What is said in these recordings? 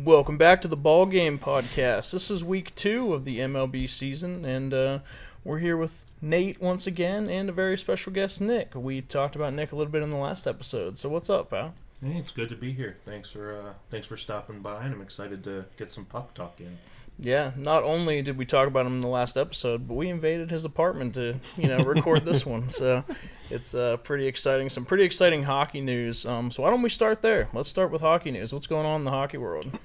Welcome back to the Ball Game Podcast. This is week 2 of the MLB season, and we're here with Nate once again and a very special guest, Nick. We talked about Nick a little bit in the last episode, so what's up, pal? Hey, it's good to be here. Thanks for stopping by, and I'm excited to get some puck talk in. Yeah, not only did we talk about him in the last episode, but we invaded his apartment to, record this one. So it's pretty exciting. Some pretty exciting hockey news. So why don't we start there? Let's start with hockey news. What's going on in the hockey world?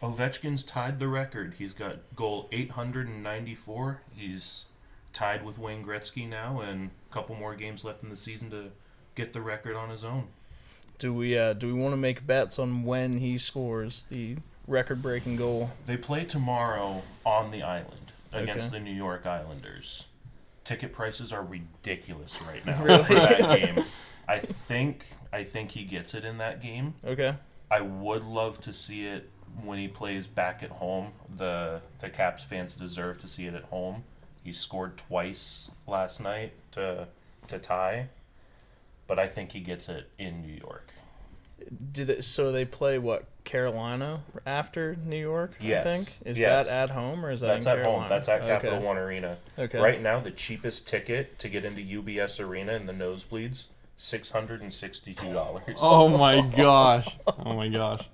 Ovechkin's tied the record. He's got goal 894. He's tied with Wayne Gretzky now, and a couple more games left in the season to get the record on his own. Do we want to make bets on when he scores the record-breaking goal? They play tomorrow on the island against the New York Islanders. Ticket prices are ridiculous right now for that game. I think he gets it in that game. Okay. I would love to see it when he plays back at home. The Caps fans deserve to see it at home. He scored twice last night to tie, but I think he gets it in New York. So they play, Carolina after New York, yes. I think? Is yes. that at home or is that That's in at Carolina? home. That's at Capital One Arena. Okay. Right now, the cheapest ticket to get into UBS Arena in the nosebleeds, $662. Oh my gosh. Oh my gosh.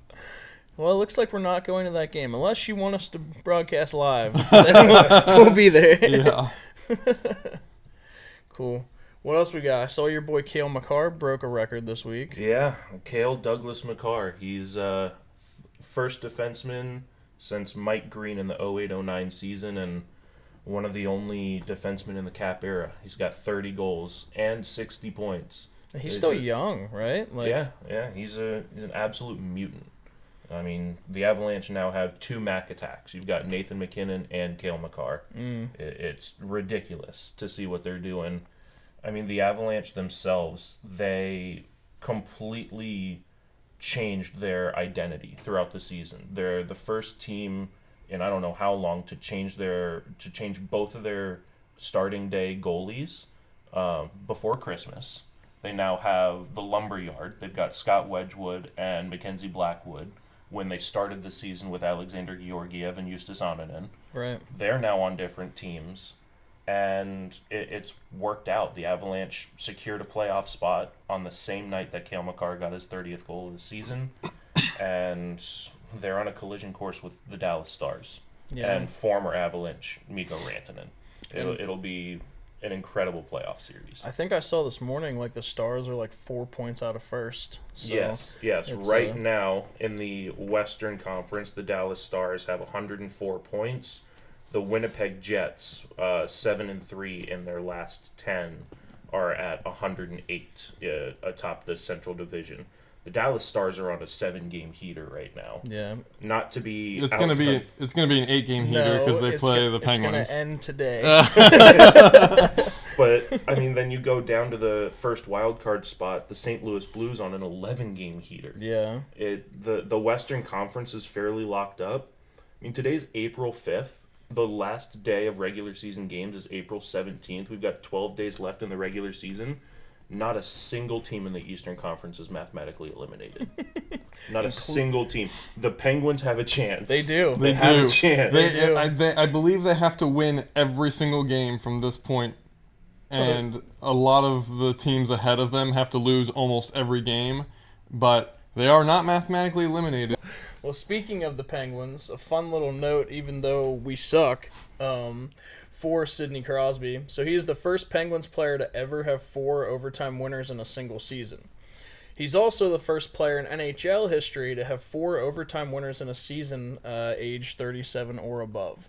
Well, it looks like we're not going to that game. Unless you want us to broadcast live, then we'll be there. Yeah. Cool. What else we got? I saw your boy Cale Makar broke a record this week. Yeah, Cale Douglas Makar. He's first defenseman since Mike Green in the 08-09 season, and one of the only defensemen in the Cap era. He's got 30 goals and 60 points. He's still young, right? Yeah. He's an absolute mutant. I mean, the Avalanche now have 2 Mac attacks. You've got Nathan McKinnon and Cale Makar. It's ridiculous to see what they're doing. I mean, the Avalanche themselves, they completely changed their identity throughout the season. They're the first team in I don't know how long to change both of their starting day goalies before Christmas. They now have the Lumberyard. They've got Scott Wedgwood and Mackenzie Blackwood. When they started the season with Alexander Georgiev and Justus Annunen. Right. They're now on different teams. And it's worked out. The Avalanche secured a playoff spot on the same night that Cale Makar got his 30th goal of the season. And they're on a collision course with the Dallas Stars and former Avalanche Mikko Rantanen. It'll be an incredible playoff series. I think I saw this morning, the Stars are 4 points out of first. So yes. Right now, in the Western Conference, the Dallas Stars have 104 points. The Winnipeg Jets, 7-3 in their last 10, are at 108 atop the Central Division. The Dallas Stars are on a 7-game heater right now. Yeah. Not to be. It's gonna be an 8-game heater because they play the Penguins. It's gonna end today. But I mean, then you go down to the first wild card spot. The St. Louis Blues on an 11-game heater. Yeah. The Western Conference is fairly locked up. I mean, today's April 5th. The last day of regular season games is April 17th. We've got 12 days left in the regular season. Not a single team in the Eastern Conference is mathematically eliminated. Not a single team. The Penguins have a chance. They do. They have a chance. I believe they have to win every single game from this point, and a lot of the teams ahead of them have to lose almost every game, but they are not mathematically eliminated. Well, speaking of the Penguins, a fun little note, even though we suck, for Sidney Crosby. So he is the first Penguins player to ever have 4 overtime winners in a single season. He's also the first player in NHL history to have 4 overtime winners in a season age 37 or above.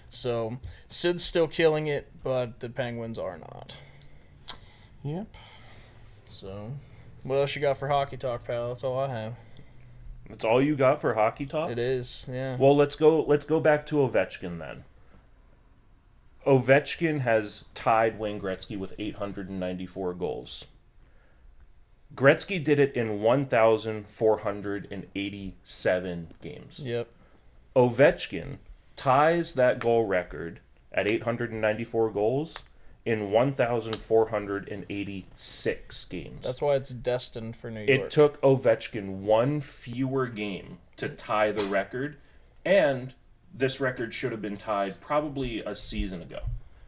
So Sid's still killing it, but the Penguins are not. Yep. So what else you got for hockey talk, pal? That's all I have. That's all you got for hockey talk? It is, yeah. Well, let's go back to Ovechkin then. Ovechkin has tied Wayne Gretzky with 894 goals. Gretzky did it in 1,487 games. Yep. Ovechkin ties that goal record at 894 goals in 1,486 games. That's why it's destined for New York. It took Ovechkin one fewer game to tie the record, and this record should have been tied probably a season ago,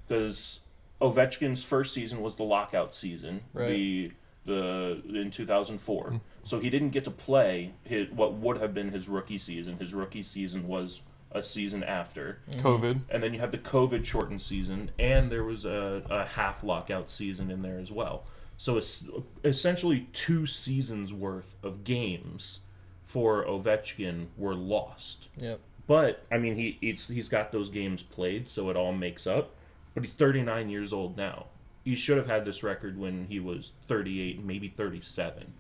because Ovechkin's first season was the lockout season, Right. the in 2004. So he didn't get to play what would have been his rookie season. His rookie season was a season after. COVID. And then you have the COVID shortened season, and there was a half lockout season in there as well. So it's essentially 2 seasons worth of games for Ovechkin were lost. Yep. But I mean, he's got those games played, so it all makes up. But he's 39 years old now. He should have had this record when he was 38, maybe 37.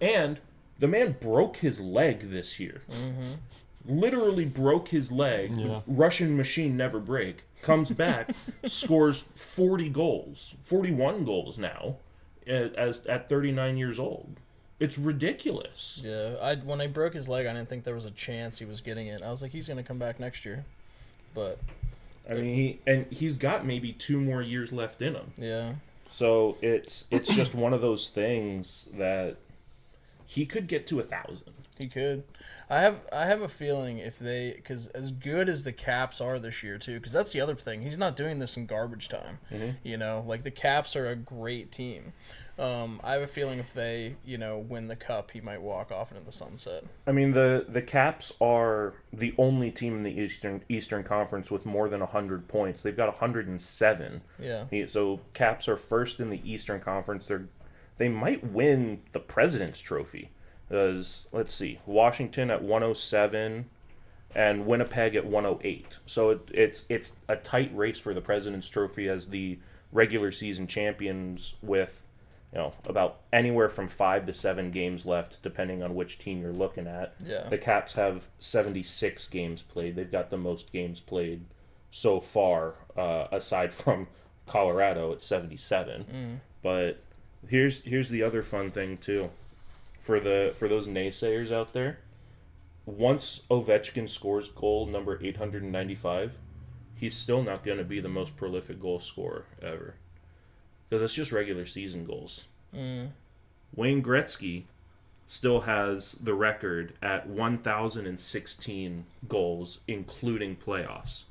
And the man broke his leg this year. Literally broke his leg. Yeah. Russian machine never break. Comes back, scores 40 goals, 41 goals now, at 39 years old. It's ridiculous. Yeah. When I broke his leg, I didn't think there was a chance he was getting it. I was like, he's gonna come back next year, but I mean, he's got maybe 2 more years left in him. yeah. So it's just one of those things that he could get to 1,000. He could. I have a feeling because as good as the Caps are this year too, because that's the other thing. He's not doing this in garbage time. You know, like the Caps are a great team. I have a feeling if they, win the cup, he might walk off into the sunset. I mean, the Caps are the only team in the Eastern Conference with more than 100 points. They've got 107. Yeah. So Caps are first in the Eastern Conference. They might win the President's Trophy. Because, let's see, Washington at 107 and Winnipeg at 108. So it's a tight race for the President's Trophy as the regular season champions with, about anywhere from 5 to 7 games left, depending on which team you're looking at. Yeah. The Caps have 76 games played. They've got the most games played so far, aside from Colorado at 77. But here's the other fun thing, too. For those naysayers out there, once Ovechkin scores goal number 895, he's still not going to be the most prolific goal scorer ever. Because it's just regular season goals. Wayne Gretzky still has the record at 1,016 goals, including playoffs.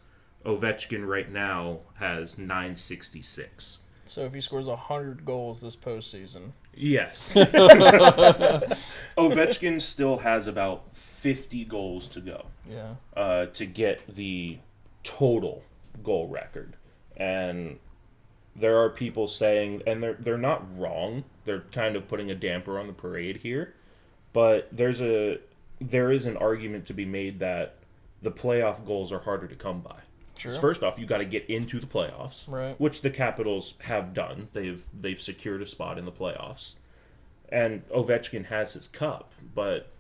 Ovechkin right now has 966. So if he scores 100 goals this postseason. Yes. Ovechkin still has about 50 goals to go. Yeah. To get the total goal record. And there are people saying, and they're not wrong, they're kind of putting a damper on the parade here, but there is an argument to be made that the playoff goals are harder to come by. Sure. First off, you got to get into the playoffs, Right. which the Capitals have done. They've secured a spot in the playoffs, and Ovechkin has his cup. But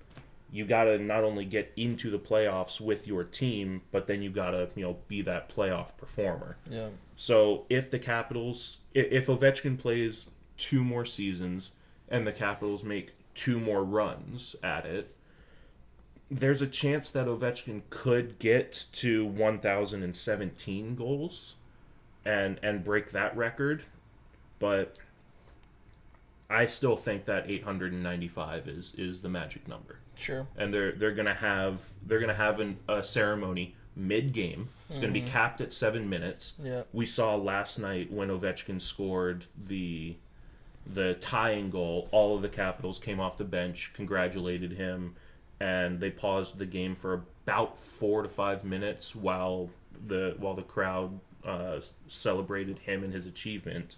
you got to not only get into the playoffs with your team, but then you got to be that playoff performer. Yeah. So if the Capitals, if Ovechkin plays 2 more seasons and the Capitals make 2 more runs at it, there's a chance that Ovechkin could get to 1,017 goals and break that record, but I still think that 895 is the magic number. Sure. And they're gonna have a ceremony mid-game. It's gonna be capped at 7 minutes. Yeah. We saw last night when Ovechkin scored the tying goal. All of the Capitals came off the bench, congratulated him. And they paused the game for about 4 to 5 minutes while the crowd celebrated him and his achievement.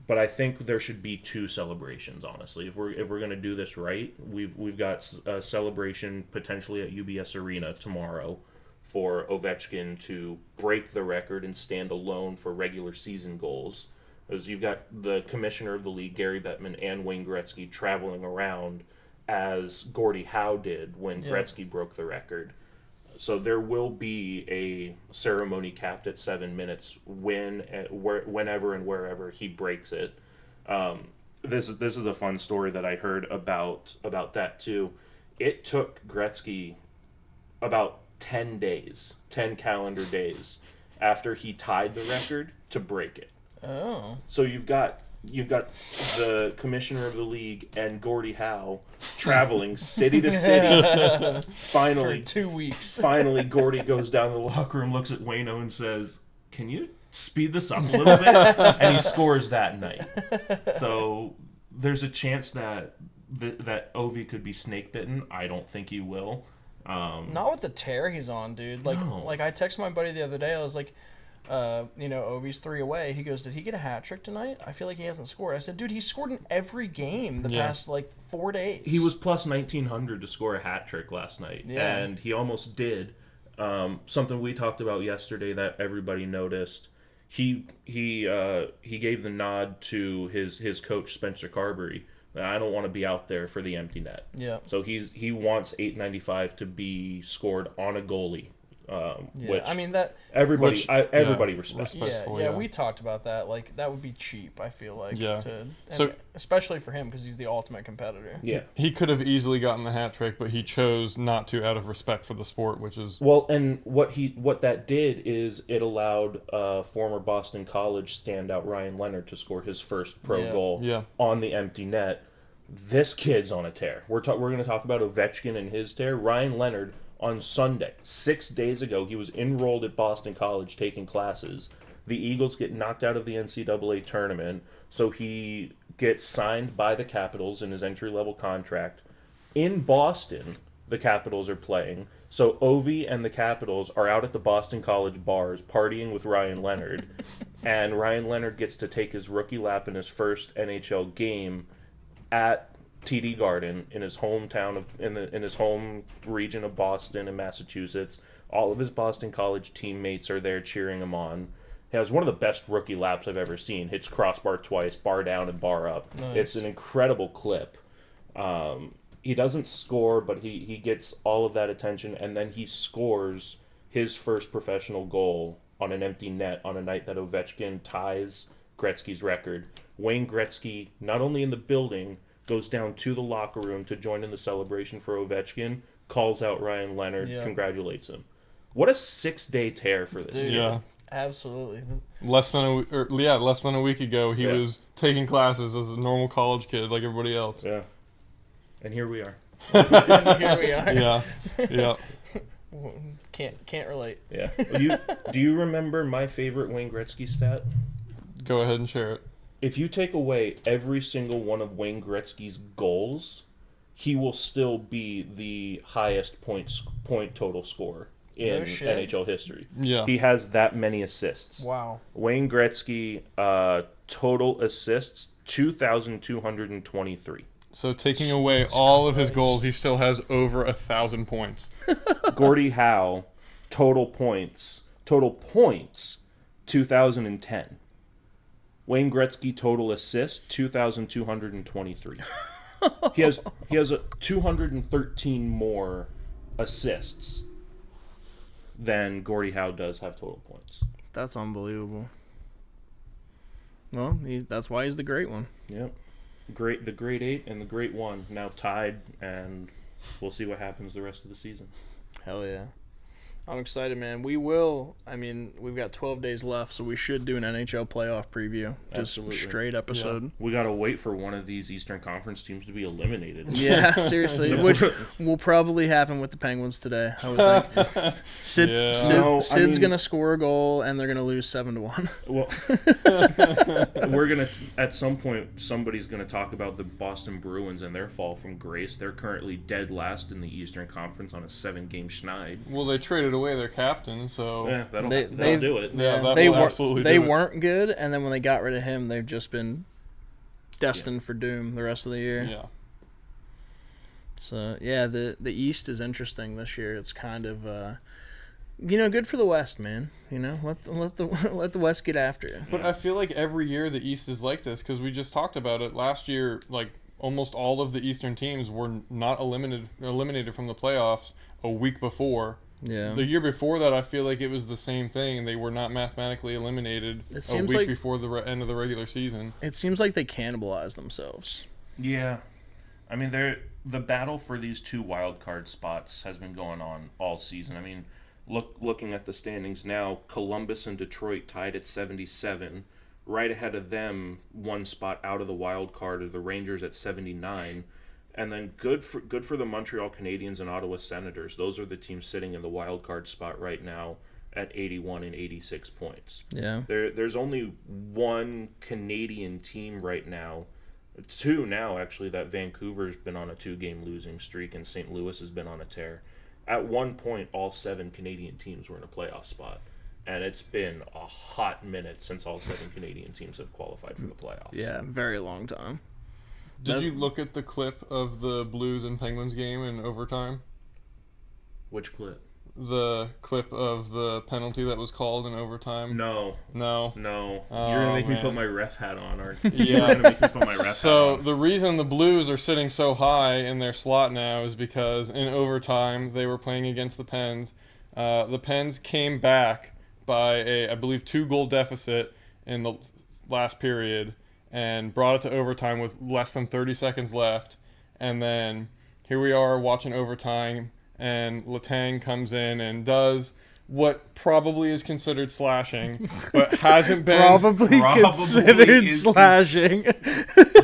But I think there should be 2 celebrations. Honestly, if we're gonna do this right, we've got a celebration potentially at UBS Arena tomorrow for Ovechkin to break the record and stand alone for regular season goals. Because you've got the commissioner of the league, Gary Bettman, and Wayne Gretzky traveling around as Gordie Howe did when Gretzky broke the record. So there will be a ceremony capped at 7 minutes whenever and wherever he breaks it. This is a fun story that I heard about that too. It took Gretzky about 10 calendar days after he tied the record to break it. Oh. So you've got you've got the commissioner of the league and Gordie Howe traveling city to city. Finally, For 2 weeks. Finally, Gordie goes down to the locker room, looks at Wayno, and says, "Can you speed this up a little bit?" And he scores that night. So there's a chance that that Ovi could be snake bitten. I don't think he will. Not with the tear he's on, dude. Like, No. like I texted my buddy the other day. I was like, Ovi's 3 away. He goes, "Did he get a hat trick tonight? I feel like he hasn't scored." I said, "Dude, he's scored in every game the past 4 days." He was plus 1,900 to score a hat trick last night, and he almost did. Something we talked about yesterday that everybody noticed. He gave the nod to his coach Spencer Carberry. I don't want to be out there for the empty net. Yeah. So he wants 895 to be scored on a goalie. Which I mean that. Everybody respects. Yeah, we talked about that. Like that would be cheap. I feel like. Yeah. So especially for him because he's the ultimate competitor. Yeah. He could have easily gotten the hat trick, but he chose not to out of respect for the sport, which is Well, and what that did is it allowed former Boston College standout Ryan Leonard to score his first pro goal on the empty net. This kid's on a tear. We're going to talk about Ovechkin and his tear. Ryan Leonard on Sunday, 6 days ago, he was enrolled at Boston College taking classes. The Eagles get knocked out of the NCAA tournament, so he gets signed by the Capitals in his entry-level contract. In Boston, the Capitals are playing, so Ovi and the Capitals are out at the Boston College bars partying with Ryan Leonard, and Ryan Leonard gets to take his rookie lap in his first NHL game at TD Garden in his hometown in his home region of Boston and Massachusetts. All of his Boston College teammates are there cheering him on. He has one of the best rookie laps I've ever seen. Hits crossbar twice, bar down and bar up. Nice. It's an incredible clip. He doesn't score, but he gets all of that attention, and then he scores his first professional goal on an empty net on a night that Ovechkin ties Gretzky's record. Wayne Gretzky, not only in the building, goes down to the locker room to join in the celebration for Ovechkin, calls out Ryan Leonard, congratulates him. What a 6-day tear for this Dude, kid. Absolutely. less than a week ago he was taking classes as a normal college kid like everybody else. Yeah. And here we are. And here we are. Yeah. Can't relate. Yeah. Do you remember my favorite Wayne Gretzky stat? Go ahead and share it. If you take away every single one of Wayne Gretzky's goals, he will still be the highest point total scorer in NHL history. Yeah. He has that many assists. Wow. Wayne Gretzky, total assists, 2,223. So taking away all of his goals, he still has over 1,000 points. Gordie Howe, total points, 2,010. Wayne Gretzky, total assists, 2,223. He has 213 more assists than Gordie Howe does have total points. That's unbelievable. Well, that's why he's the great one. Yep. The Great 8 and the Great 1 now tied, and we'll see what happens the rest of the season. Hell yeah. I'm excited, man. We've got 12 days left, so we should do an NHL playoff preview. Just Absolutely. Straight episode. Yeah. We got to wait for one of these Eastern Conference teams to be eliminated. Yeah, seriously. Which will probably happen with the Penguins today, I would think. Sid's going to score a goal, and they're going to lose 7-1. Well, at some point, somebody's going to talk about the Boston Bruins and their fall from grace. They're currently dead last in the Eastern Conference on a 7-game schneid. Well, they traded away their captain, so yeah, that'll do it. Yeah, they weren't good, and then when they got rid of him, they've just been destined for doom the rest of the year. Yeah. So yeah, the East is interesting this year. It's kind of good for the West, man. Let the West get after you. But I feel like every year the East is like this because we just talked about it last year. Like almost all of the Eastern teams were not eliminated from the playoffs a week before. Yeah. The year before that, I feel like it was the same thing. They were not mathematically eliminated a week before the end of the regular season. It seems like they cannibalize themselves. Yeah. I mean, the battle for these 2 wild card spots has been going on all season. I mean, looking at the standings now, Columbus and Detroit tied at 77. Right ahead of them, one spot out of the wild card, are the Rangers at 79. And then good for the Montreal Canadiens and Ottawa Senators. Those are the teams sitting in the wild card spot right now at 81 and 86 points. Yeah. There's only one Canadian team right now, two now actually, that Vancouver's been on a 2-game losing streak and St. Louis has been on a tear. At one point, all 7 Canadian teams were in a playoff spot. And it's been a hot minute since all 7 Canadian teams have qualified for the playoffs. Yeah, very long time. Did you look at the clip of the Blues and Penguins game in overtime? Which clip? The clip of the penalty that was called in overtime? No. No? No. Oh, You're going to make me man. put my ref hat on, aren't you? Yeah. You're going to make me put my ref hat So on. the reason the Blues are sitting so high in their slot now is because in overtime they were playing against the Pens. The Pens came back by a, I believe, 2-goal deficit in the last period and brought it to overtime with less than 30 seconds left. And then here we are watching overtime, and Letang comes in and does what probably is considered slashing, but hasn't been Probably considered is slashing.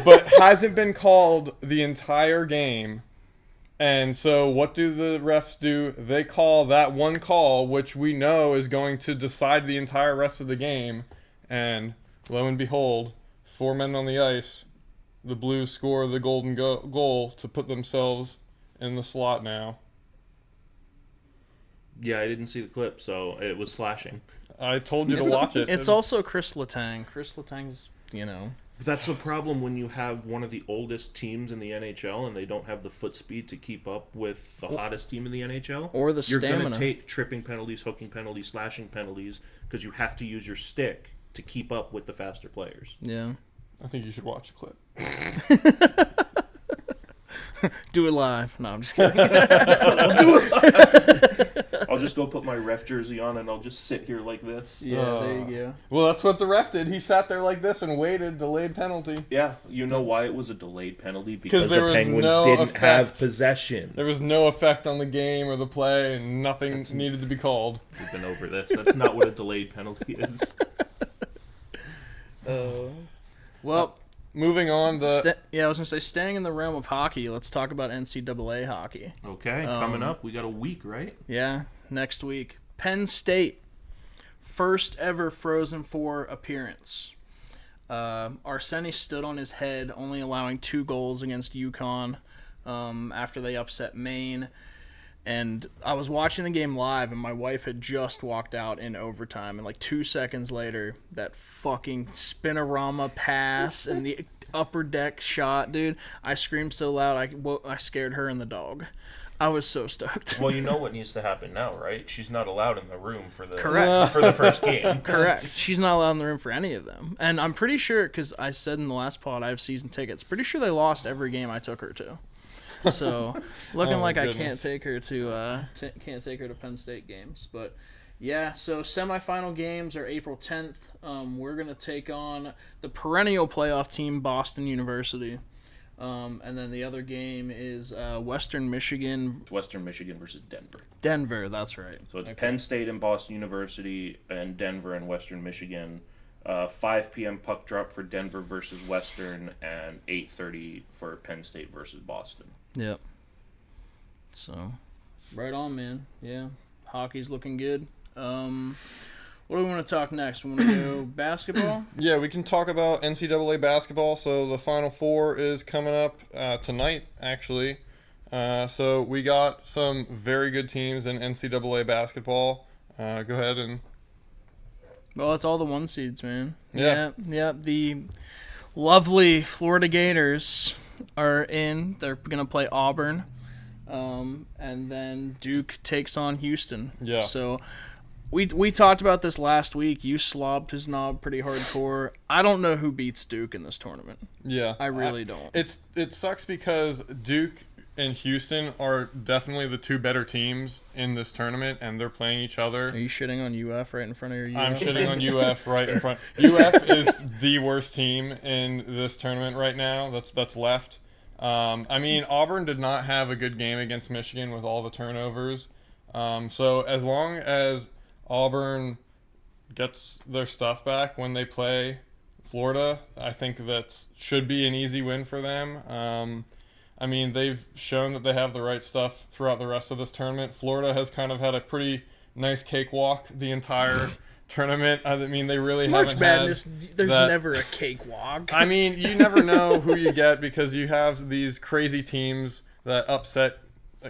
but hasn't been called the entire game. And so what do the refs do? They call that one call, which we know is going to decide the entire rest of the game. And lo and behold, 4 men on the ice, the Blues score the golden goal to put themselves in the slot now. Yeah, I didn't see the clip, so it was slashing. I told you to watch it. It's also Chris Letang. Chris Letang's, That's the problem when you have one of the oldest teams in the NHL and they don't have the foot speed to keep up with the hottest team in the NHL. Or the You're stamina. going to take tripping penalties, hooking penalties, slashing penalties, because you have to use your stick to keep up with the faster players. Yeah. I think you should watch the clip. Do it live. No, I'm just kidding. I'll just go put my ref jersey on and I'll just sit here like this. Yeah, there you go. Well, that's what the ref did. He sat there like this and waited, delayed penalty. Yeah, you know why it was a delayed penalty? Because there the was Penguins no didn't effect. have possession. There was no effect on the game or the play, and nothing needed to be called. We've been over this. That's not what a delayed penalty is. Well, Moving on, I was going to say, staying in the realm of hockey, let's talk about NCAA hockey. Okay, coming up, we got a week, right? Yeah, next week. Penn State, first ever Frozen Four appearance. Arseni stood on his head, only allowing 2 goals against UConn after they upset Maine. And I was watching the game live, and my wife had just walked out in overtime. And like 2 seconds later, that fucking spinorama pass and the upper deck shot, dude. I screamed so loud, I scared her and the dog. I was so stoked. Well, you know what needs to happen now, right? She's not allowed in the room for the Correct. for the first game. Correct. She's not allowed in the room for any of them. And I'm pretty sure, because I said in the last pod I have season tickets, pretty sure they lost every game I took her to. So looking like I can't take her to Penn State games. But yeah, so semifinal games are April 10th. We're gonna take on the perennial playoff team Boston University. And then the other game is Western Michigan. Western Michigan versus Denver. Denver, that's right. So it's Penn State and Boston University, and Denver and Western Michigan. 5 p.m. puck drop for Denver versus Western, and 8:30 for Penn State versus Boston. Yep. So, right on, man. Yeah, hockey's looking good. What do we want to talk next? We want to go basketball? Yeah, we can talk about NCAA basketball. So the Final Four is coming up tonight, actually. So we got some very good teams in NCAA basketball. Go ahead and... Well, it's all the 1 seeds, man. Yeah. Yeah. The lovely Florida Gators are in. They're going to play Auburn. And then Duke takes on Houston. Yeah. So we talked about this last week. You slobbed his knob pretty hardcore. I don't know who beats Duke in this tournament. Yeah. I really don't. It sucks because Duke and Houston are definitely the 2 better teams in this tournament, and they're playing each other. Are you shitting on UF right in front of your UF? I'm shitting on UF right in front. UF is the worst team in this tournament right now. That's left. I mean, Auburn did not have a good game against Michigan with all the turnovers. So as long as Auburn gets their stuff back when they play Florida. I think that should be an easy win for them. I mean, they've shown that they have the right stuff throughout the rest of this tournament. Florida has kind of had a pretty nice cakewalk the entire tournament. I mean, they really March haven't Madness, had there's that. never a cakewalk. I mean, you never know who you get because you have these crazy teams that upset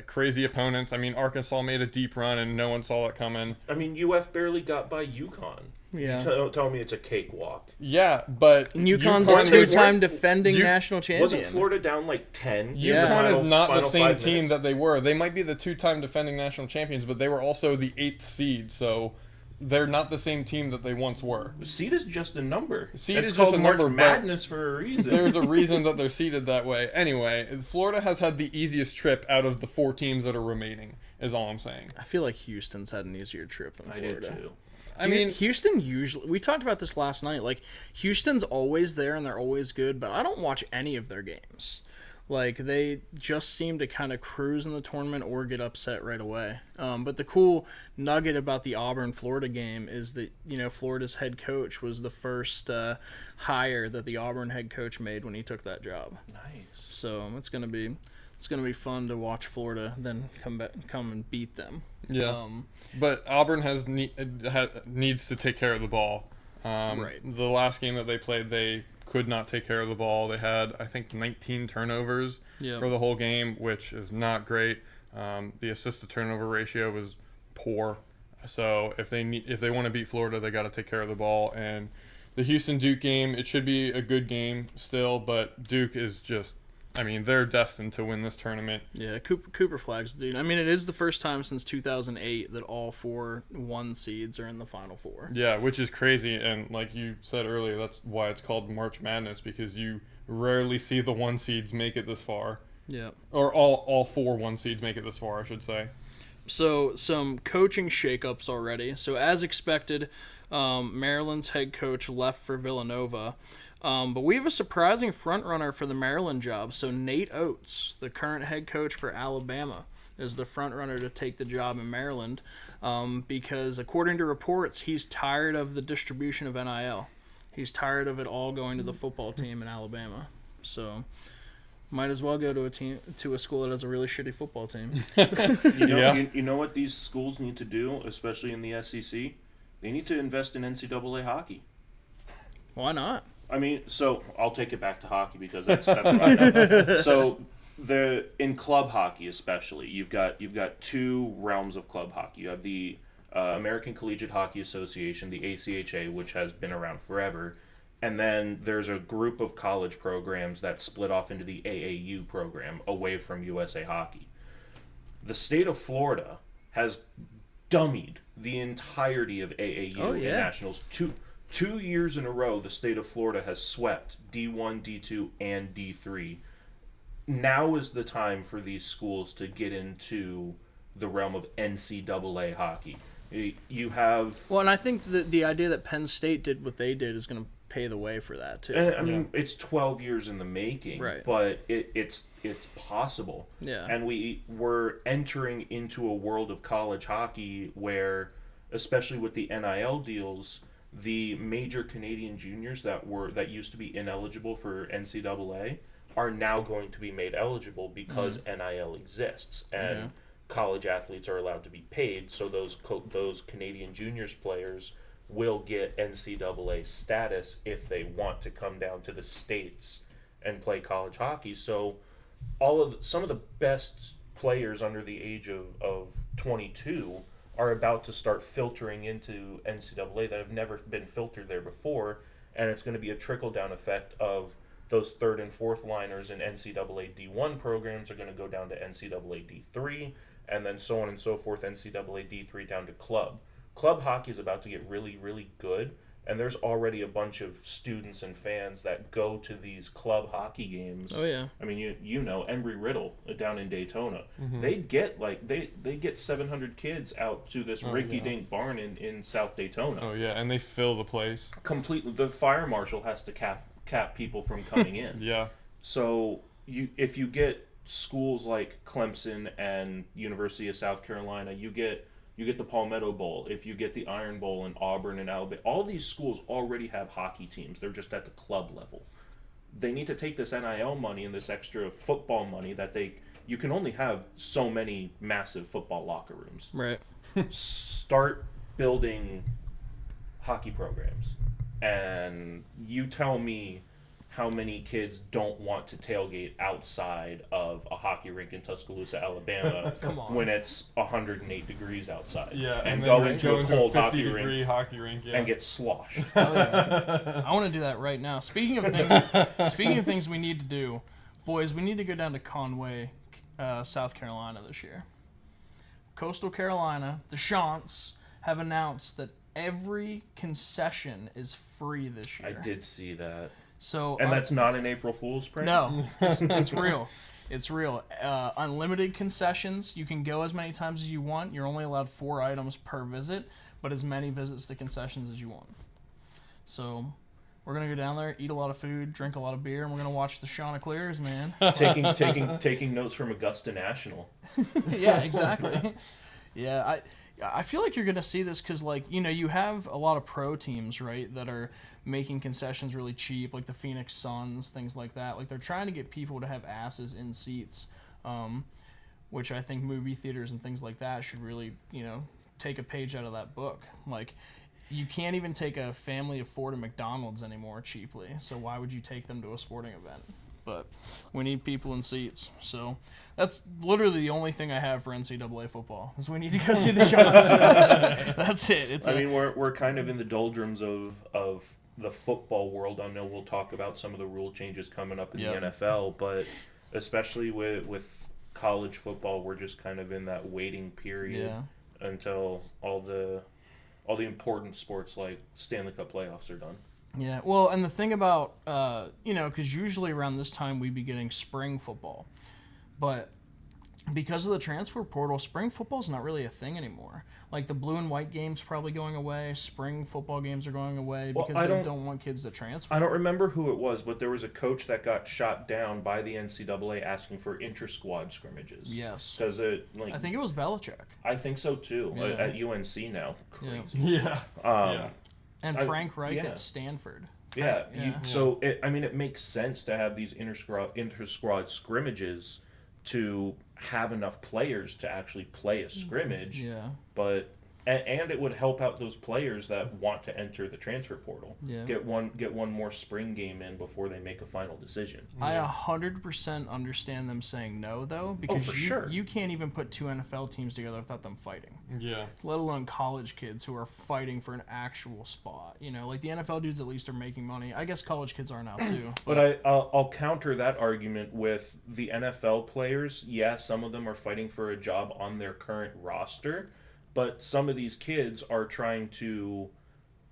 crazy opponents. I mean, Arkansas made a deep run and no one saw it coming. I mean, UF barely got by UConn. Yeah. Don't tell me it's a cakewalk. Yeah, but UConn's a UConn two-time was- defending U- national champion. Wasn't Florida down like 10? Yeah. UConn is not the Final same 5 team minutes? that they were. They might be the two-time defending national champions, but they were also the 8th seed, so they're not the same team that they once were. Seed is just a number. Seed it's is just called a March number, but Madness for a reason. There's a reason that they're seeded that way. Anyway, Florida has had the easiest trip out of the 4 teams that are remaining, is all I'm saying. I feel like Houston's had an easier trip than I Florida. did too. I mean, Houston usually, we talked about this last night, like Houston's always there and they're always good, but I don't watch any of their games. Like they just seem to kind of cruise in the tournament or get upset right away. But the cool nugget about the Auburn-Florida game is that, you know, Florida's head coach was the first hire that the Auburn head coach made when he took that job. Nice. So it's gonna be fun to watch Florida then come and beat them. yeah. But Auburn needs to take care of the ball. Right. The last game that they played, they could not take care of the ball. They had, I think, 19 turnovers Yep. for the whole game, which is not great. The assist-to-turnover ratio was poor. So if they want to beat Florida, they got to take care of the ball. And the Houston-Duke game, it should be a good game still, but Duke is just, I mean, they're destined to win this tournament. Yeah, Cooper Flag's the dude. I mean, it is the first time since 2008 that all 4 1 seeds are in the Final Four. Yeah, which is crazy, and like you said earlier, that's why it's called March Madness, because you rarely see the 1 seeds make it this far. Yeah. Or all 4 1 seeds make it this far, I should say. So some coaching shakeups already. So as expected, Maryland's head coach left for Villanova. But we have a surprising front-runner for the Maryland job. So Nate Oates, the current head coach for Alabama, is the front-runner to take the job in Maryland because, according to reports, he's tired of the distribution of NIL. He's tired of it all going to the football team in Alabama. So might as well go to a school that has a really shitty football team. You know what these schools need to do, especially in the SEC? They need to invest in NCAA hockey. Why not? I mean, so I'll take it back to hockey because that's what I know. So in club hockey especially, you've got 2 realms of club hockey. You have the American Collegiate Hockey Association, the ACHA, which has been around forever, and then there's a group of college programs that split off into the AAU program away from USA Hockey. The state of Florida has dummied the entirety of AAU in nationals. Two years in a row, the state of Florida has swept D1, D2, and D3. Now is the time for these schools to get into the realm of NCAA hockey. You have... Well, and I think the idea that Penn State did what they did is going to pay the way for that, too. And, I mean, it's 12 years in the making, right. But it's possible. Yeah. And we're entering into a world of college hockey where, especially with the NIL deals, the major Canadian juniors that used to be ineligible for NCAA are now going to be made eligible because NIL exists and college athletes are allowed to be paid. So those Canadian juniors players will get NCAA status if they want to come down to the States and play college hockey. So some of the best players under the age of 22 are about to start filtering into NCAA that have never been filtered there before, and it's going to be a trickle-down effect of those 3rd and 4th liners in NCAA D1 programs are going to go down to NCAA D3, and then so on and so forth, NCAA D3 down to club. Club hockey is about to get really, really good, and there's already a bunch of students and fans that go to these club hockey games. Oh yeah. I mean, you know, Embry-Riddle down in Daytona. They get 700 kids out to this rinky-dink barn in South Daytona. Oh yeah, and they fill the place Completely. The fire marshal has to cap people from coming in. Yeah. So if you get schools like Clemson and University of South Carolina, you get you get the Palmetto Bowl, if you get the Iron Bowl in Auburn and Alabama, all these schools already have hockey teams. They're just at the club level. They need to take this NIL money and this extra football money that you can only have so many massive football locker rooms. Right. Start building hockey programs. And you tell me how many kids don't want to tailgate outside of a hockey rink in Tuscaloosa, Alabama when it's 108 degrees outside. Yeah, and go into a cold hockey rink and get sloshed. Oh, yeah. I want to do that right now. Speaking of things we need to do, boys, we need to go down to Conway, South Carolina this year. Coastal Carolina, the Chants, have announced that every concession is free this year. I did see that. So, and that's not an April Fool's prank? No, it's real. It's real. Unlimited concessions. You can go as many times as you want. You're only allowed 4 items per visit, but as many visits to concessions as you want. So we're going to go down there, eat a lot of food, drink a lot of beer, and we're going to watch the Chanticleers, man. taking notes from Augusta National. Yeah, exactly. Yeah, I feel like you're going to see this because, like, you know, you have a lot of pro teams, right, that are making concessions really cheap, like the Phoenix Suns, things like that. Like, they're trying to get people to have asses in seats, which I think movie theaters and things like that should really, you know, take a page out of that book. Like, you can't even take a family of 4 to McDonald's anymore cheaply, so why would you take them to a sporting event? But we need people in seats. So that's literally the only thing I have for NCAA football is we need to go see the Giants. That's it. I mean, we're kind of in the doldrums of the football world. I know we'll talk about some of the rule changes coming up in the NFL, but especially with college football, we're just kind of in that waiting period until all the important sports like Stanley Cup playoffs are done. Yeah, well, and the thing about, you know, because usually around this time we'd be getting spring football. But because of the transfer portal, spring football's not really a thing anymore. Like, the blue and white game's probably going away. Spring football games are going away because they don't want kids to transfer. I don't remember who it was, but there was a coach that got shot down by the NCAA asking for inter-squad scrimmages. Yes. Because I think it was Belichick. I think so, too, Yeah. at UNC now. Crazy. Yeah. And Frank Reich at Stanford. Yeah. So, it makes sense to have these inter-squad scrimmages to have enough players to actually play a scrimmage. Yeah. But and it would help out those players that want to enter the transfer portal. Yeah. Get one more spring game in before they make a final decision. I 100% understand them saying no, though, because you can't even put 2 NFL teams together without them fighting. Yeah. Let alone college kids who are fighting for an actual spot. You know, like the NFL dudes at least are making money. I guess college kids are now too. But I'll counter that argument with the NFL players. Yeah, some of them are fighting for a job on their current roster. But some of these kids are trying to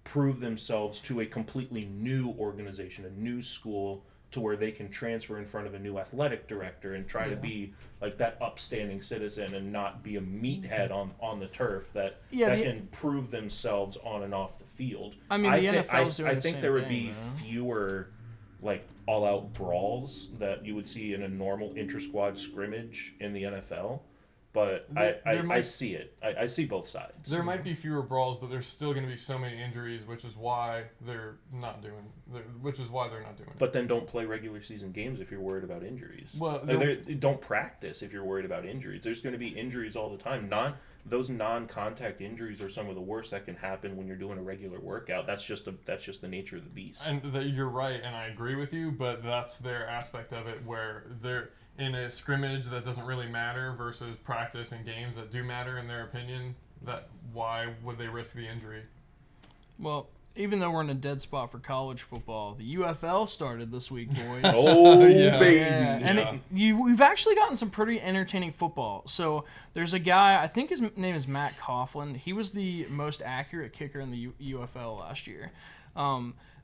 prove themselves to a completely new organization, a new school, to where they can transfer in front of a new athletic director and try to be like that upstanding citizen and not be a meathead on the turf that can prove themselves on and off the field. I mean, the NFL's doing the same thing. I think there would be fewer like all-out brawls that you would see in a normal inter-squad scrimmage in the NFL. But I see it. I see both sides. There might be fewer brawls, but there's still going to be so many injuries, which is why they're not doing it. But then don't play regular season games if you're worried about injuries. Well, don't practice if you're worried about injuries. There's going to be injuries all the time. Those non-contact injuries are some of the worst that can happen when you're doing a regular workout. That's just the nature of the beast. And you're right, and I agree with you. But that's their aspect of it, where they're in a scrimmage that doesn't really matter versus practice and games that do matter in their opinion. That why would they risk the injury? Well, even though we're in a dead spot for college football, the UFL started this week, boys. Baby! Yeah. And we've actually gotten some pretty entertaining football. So there's a guy, I think his name is Matt Coughlin. He was the most accurate kicker in the UFL last year.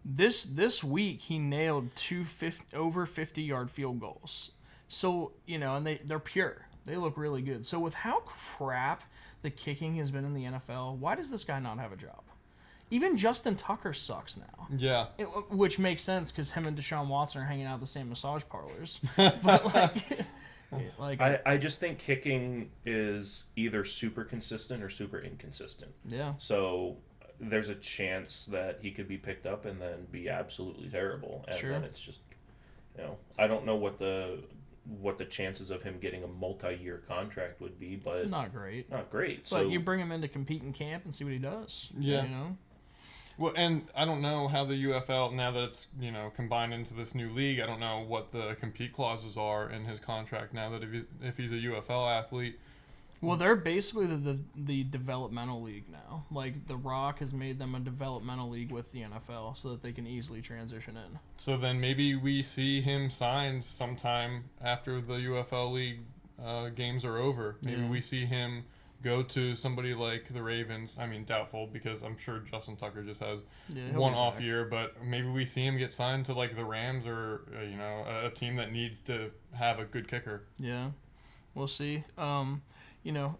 This week he nailed 2 over 50-yard field goals. So, you know, and they're pure. They look really good. So with how crap the kicking has been in the NFL, why does this guy not have a job? Even Justin Tucker sucks now. Yeah. Which makes sense because him and Deshaun Watson are hanging out at the same massage parlors. But, like, Like, I just think kicking is either super consistent or super inconsistent. yeah, So there's a chance that he could be picked up and then be absolutely terrible, and Sure. then it's just, I don't know what the chances of him getting a multi-year contract would be, but not great. not great. But So you bring him in to compete in camp and see what he does. Yeah. You know? Well, and I don't know how the UFL, now that it's, combined into this new league, I don't know what the compete clauses are in his contract now that if he's a UFL athlete. Well, they're basically the developmental league now. Like, The Rock has made them a developmental league with the NFL so that they can easily transition in. So then maybe we see him signed sometime after the UFL league games are over. Maybe we see him go to somebody like the Ravens. I mean, doubtful, because I'm sure Justin Tucker just has He'll one be off back. year, but maybe we see him get signed to like the Rams or a team that needs to have a good kicker. Yeah, we'll see.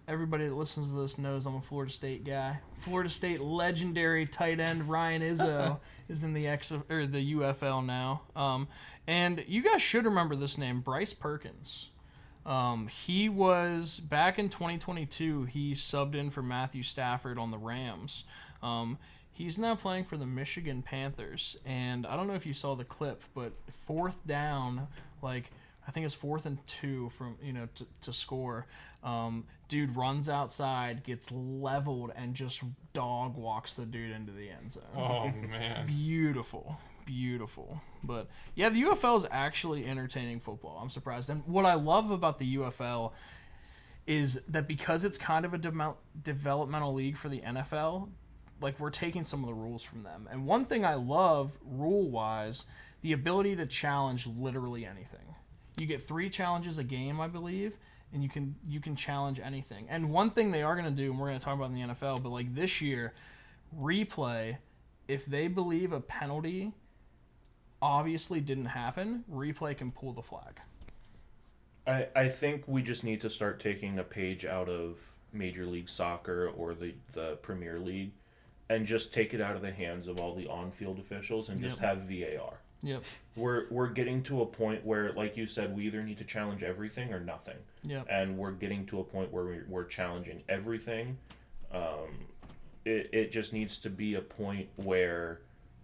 Everybody that listens to this knows I'm a Florida State guy. Florida State legendary tight end Ryan Izzo is in the the UFL now. And you guys should remember this name, Bryce Perkins. He was back in 2022. He subbed in for Matthew Stafford on the Rams. He's now playing for the Michigan Panthers, and I don't know if you saw the clip, but fourth down, I think it's 4th and 2 from to score. Dude runs outside, gets leveled, and just dog walks the dude into the end zone. Oh man, Beautiful. But yeah, the UFL is actually entertaining football. I'm surprised. And what I love about the UFL is that because it's kind of a developmental league for the NFL, like, we're taking some of the rules from them. And one thing I love rule-wise, the ability to challenge literally anything. You get 3 challenges a game, I believe, and you can challenge anything. And one thing they are going to do, and we're going to talk about in the NFL, but like this year, replay, if they believe a penalty obviously didn't happen, replay can pull the flag. I think we just need to start taking a page out of Major League Soccer or the Premier League and just take it out of the hands of all the on-field officials and just have VAR. Yep. We're getting to a point where, like you said, we either need to challenge everything or nothing. Yep. And we're getting to a point where we're challenging everything. It just needs to be a point where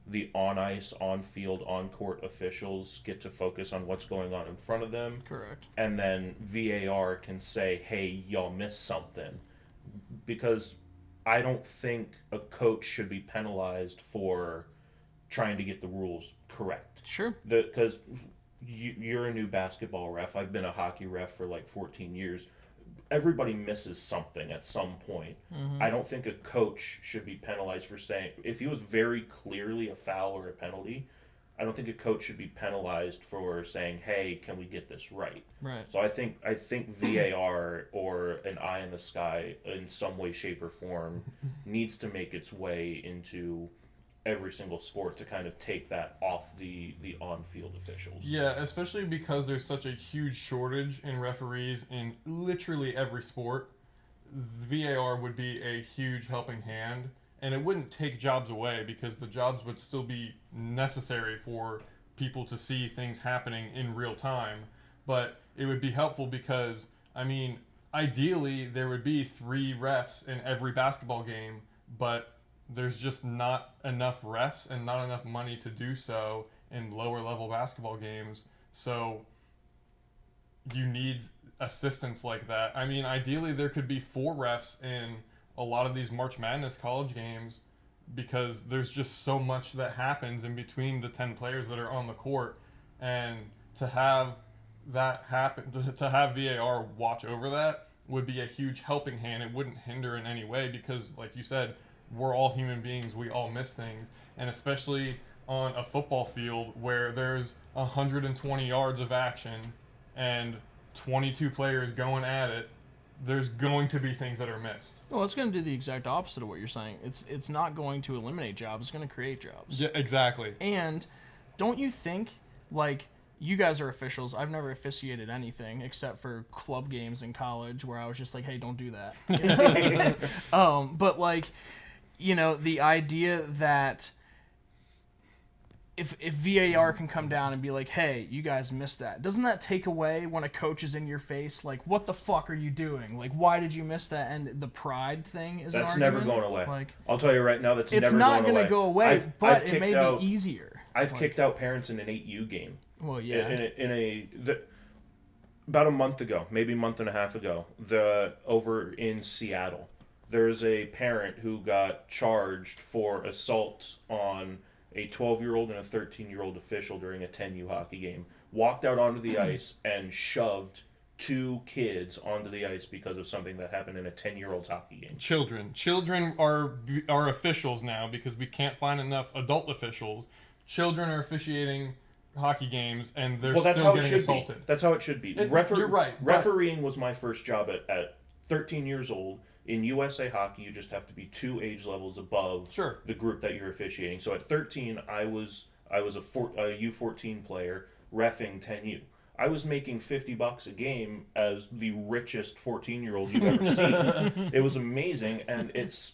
the on-ice, on-field, on-court officials get to focus on what's going on in front of them. Correct. And then VAR can say, hey, y'all missed something. Because I don't think a coach should be penalized for trying to get the rules correct. Sure. Because you're a new basketball ref. I've been a hockey ref for like 14 years. Everybody misses something at some point. Mm-hmm. I don't think a coach should be penalized for saying, if he was very clearly a foul or a penalty, I don't think a coach should be penalized for saying, hey, can we get this right? Right. So I think VAR or an eye in the sky in some way, shape, or form needs to make its way into every single sport to kind of take that off the on-field officials. Yeah, especially because there's such a huge shortage in referees in literally every sport. VAR would be a huge helping hand, and it wouldn't take jobs away because the jobs would still be necessary for people to see things happening in real time. But it would be helpful because, I mean, ideally there would be 3 refs in every basketball game, but there's just not enough refs and not enough money to do so in lower level basketball games. So you need assistance like that. I mean, ideally there could be 4 refs in a lot of these March Madness college games because there's just so much that happens in between the 10 players that are on the court. And to have that happen, to have VAR watch over that would be a huge helping hand. It wouldn't hinder in any way because, like you said, we're all human beings. We all miss things. And especially on a football field where there's 120 yards of action and 22 players going at it, there's going to be things that are missed. Well, it's going to do the exact opposite of what you're saying. It's not going to eliminate jobs. It's going to create jobs. Yeah, exactly. And don't you think, like, you guys are officials. I've never officiated anything except for club games in college where I was just like, hey, don't do that. You know? But, like, the idea that if VAR can come down and be like, hey, you guys missed that, doesn't that take away when a coach is in your face, like, what the fuck are you doing? Like, why did you miss that? And the pride thing is That's an never argument. going away. Like, I'll tell you right now, that's it's never not going to go away, but it may be easier. I've kicked out parents in an 8U game. Well, yeah. About a month ago, maybe a month and a half ago, over in Seattle, there's a parent who got charged for assault on a 12-year-old and a 13-year-old official during a 10U hockey game. Walked out onto the ice and shoved 2 kids onto the ice because of something that happened in a 10-year-old's hockey game. Children are officials now because we can't find enough adult officials. Children are officiating hockey games, and they're still getting assaulted. That's how it should be. You're right. Refereeing was my first job at 13 years old. In USA hockey, you just have to be 2 age levels above the group that you're officiating. So at 13, I was a U14 player reffing 10U. I was making $50 a game as the richest 14-year-old you've ever seen. It was amazing, and it's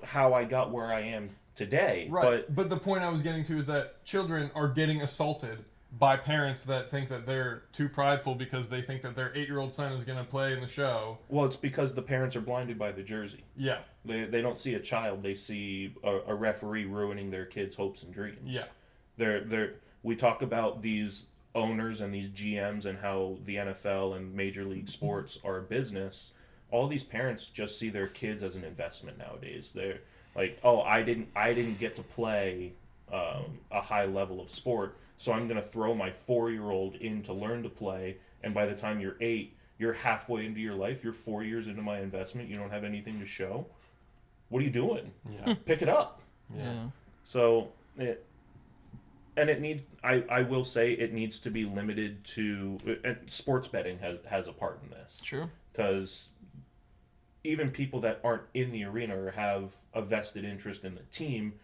how I got where I am today. Right. But the point I was getting to is that children are getting assaulted by parents that think that they're too prideful because they think that their 8-year-old son is going to play in the show. Well, it's because the parents are blinded by the jersey. Yeah. They don't see a child. They see a referee ruining their kids' hopes and dreams. Yeah. We talk about these owners and these GMs and how the NFL and Major League Sports are a business. All these parents just see their kids as an investment nowadays. They're like, oh, I didn't get to play a high level of sport, so I'm going to throw my 4-year-old in to learn to play, and by the time you're 8, you're halfway into your life, you're 4 years into my investment, you don't have anything to show. What are you doing? Yeah. Pick it up. Yeah. So, I will say it needs to be limited to, and sports betting has a part in this. Sure. Because even people that aren't in the arena or have a vested interest in the team,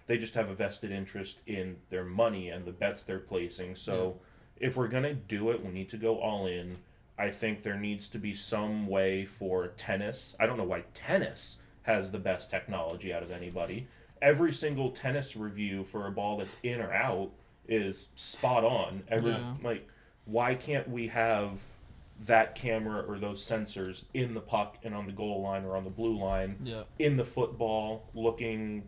they just have a vested interest in their money and the bets they're placing. So if we're going to do it, we need to go all in. I think there needs to be some way for tennis. I don't know why tennis has the best technology out of anybody. Every single tennis review for a ball that's in or out is spot on. Like, why can't we have that camera or those sensors in the puck and on the goal line or on the blue line, in the football, looking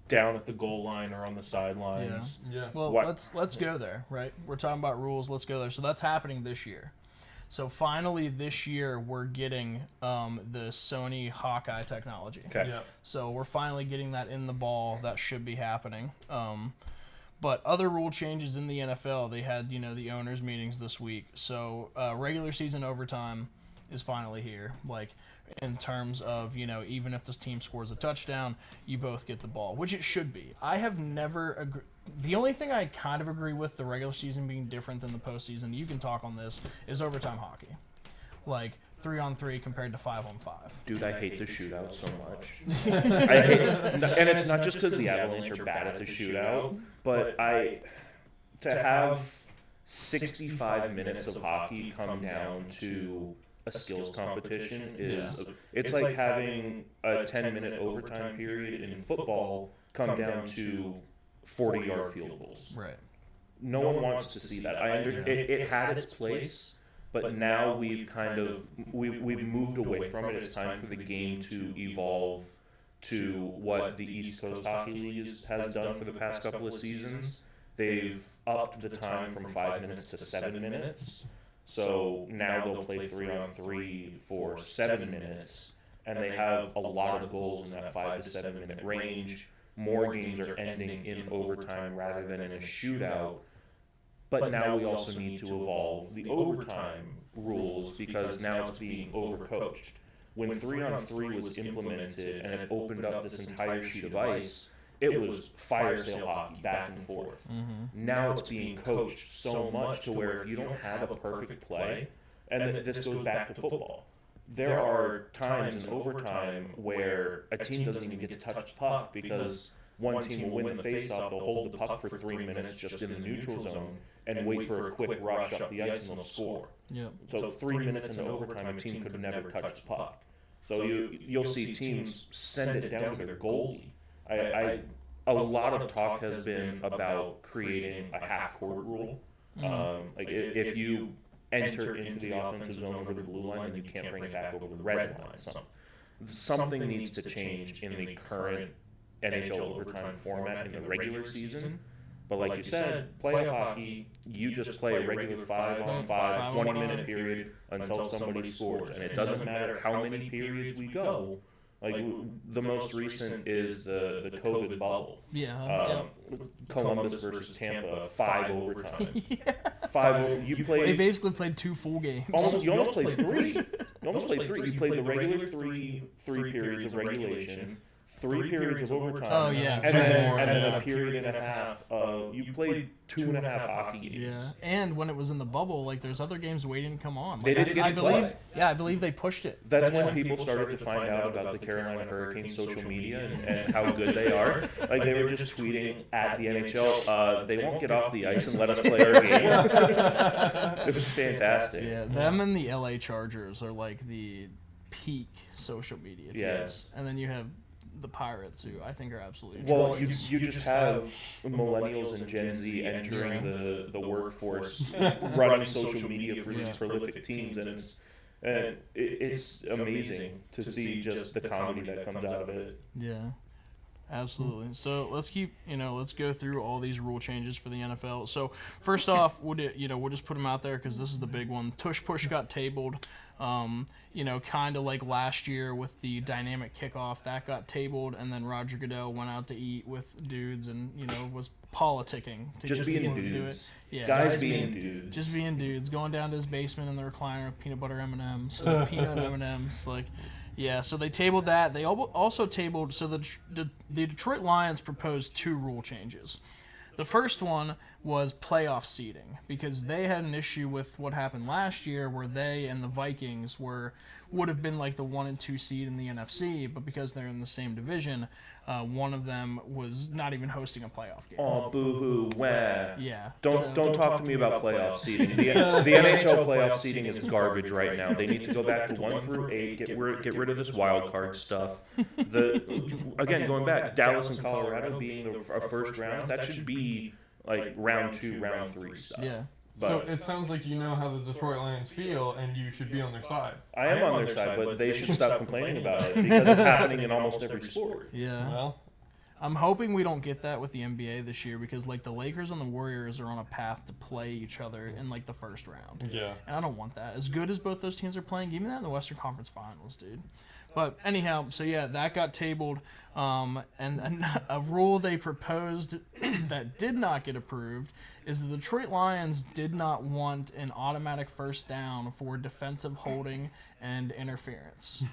down at the goal line or on the sidelines? Yeah. Well, let's go there, right? We're talking about rules. Let's go there. So that's happening this year. So finally this year we're getting the Sony Hawkeye technology. Okay. Yeah. So we're finally getting that in the ball. That should be happening. But other rule changes in the NFL, they had, the owners' meetings this week. So regular season overtime is finally here. Like, in terms of, even if this team scores a touchdown, you both get the ball, which it should be. I have never the only thing I kind of agree with the regular season being different than the postseason, you can talk on this, is overtime hockey. Like, 3-on-3 compared to 5-on-5. Dude, I hate the shootout so much. I hate it. And it's not just because the Avalanche are bad at the shootout, but to have 65 minutes of hockey come down to a skills competition it's like having a 10-minute overtime period in football come down to 40-yard field goals. Right. No one wants to see that. It had its place. But now we've we've moved away from it. It's time for the game to evolve to what the East Coast Hockey League has done for the past couple of seasons. They've upped the time from 5 minutes to 7 minutes. So now they'll play 3-on-3 for 7 minutes, and they have a lot of goals in that 5 to 7 minute range. More games are ending in overtime rather than in a shootout. But now we also need to evolve the overtime rules because now it's being overcoached. When 3-on-3 was implemented and it opened up this entire sheet of ice, it was fire sale hockey back and forth. Mm-hmm. Now it's being coached so much to where if you don't have a perfect play, and then this goes back to football. There are times in overtime where a team doesn't even get to touch the puck because one team will win the faceoff, they'll hold the puck for 3 minutes just in the neutral zone and wait for a quick rush up the ice and they'll score. Yep. So 3 minutes into overtime, a team could have never touched the puck. So you'll see teams send it down to their goalie. a lot of talk has been about creating a half-court rule. Like if you enter into the offensive zone over the blue line, then you can't bring it back over the red line. Something needs to change in the current NHL overtime format in the regular season. But like you said, playoff hockey, you just play a regular 5-on-5, 20-minute period until somebody scores. And it doesn't matter how many periods we go. Like, the most recent is the COVID bubble. Yeah. Columbus versus Tampa, 5 overtime. Yeah. 5. You They played. basically played 2 full games. You almost played 3. You almost played 3. You played the regular three periods of regulation, 3 periods of overtime. Oh, yeah. And then a period and a half. You played 2.5 hockey games. Yeah, and when it was in the bubble, like there's other games waiting to come on. They Like, didn't get to believe, play. Yeah, I believe they pushed it. That's when people started to find out about the Carolina Hurricanes social media and how good they are. Like, they were just tweeting at the NHL, they won't get off the ice and let us play our game. It was fantastic. Yeah, them and the LA Chargers are like the peak social media teams. Yes. And then you have the Pirates, who I think are absolutely Well, atrocious. you just have millennials and Gen Z entering the workforce, running social media for these prolific teams, and it's amazing to see just the comedy that comes out of it. Yeah, absolutely. So let's go through all these rule changes for the NFL. So first off, we'll just put them out there because this is the big one. Tush push got tabled. Kind of like last year with the dynamic kickoff, that got tabled, and then Roger Goodell went out to eat with dudes and, was politicking. To Just being do it. dudes. Yeah, Guys being dudes. Just being dudes, going down to his basement in the recliner with peanut butter M&Ms, peanut M&Ms, so they tabled that. They also tabled, so the Detroit Lions proposed 2 rule changes. The first one was playoff seeding, because they had an issue with what happened last year where they and the Vikings would have been like the 1 and 2 seed in the NFC, but because they're in the same division, one of them was not even hosting a playoff game. Oh, boo-hoo, wah. Yeah. Don't talk to me about playoff seeding. The NHL playoff seeding is garbage right now. They need to go back to 1 through 8. Get rid of this wild card stuff. Again, going back, Dallas and Colorado being a first round, that should be like round 2, round 3 stuff. Yeah. So it sounds like you know how the Detroit Lions feel, and you should be on their side. I am on their side, but they should stop complaining about it because it's happening in almost every sport. Yeah. Well, I'm hoping we don't get that with the NBA this year, because like the Lakers and the Warriors are on a path to play each other in like the first round. yeah. And I don't want that. As good as both those teams are playing, give me that in the Western Conference Finals, dude. But anyhow, so yeah, that got tabled. And a rule they proposed that did not get approved is the Detroit Lions did not want an automatic first down for defensive holding and interference.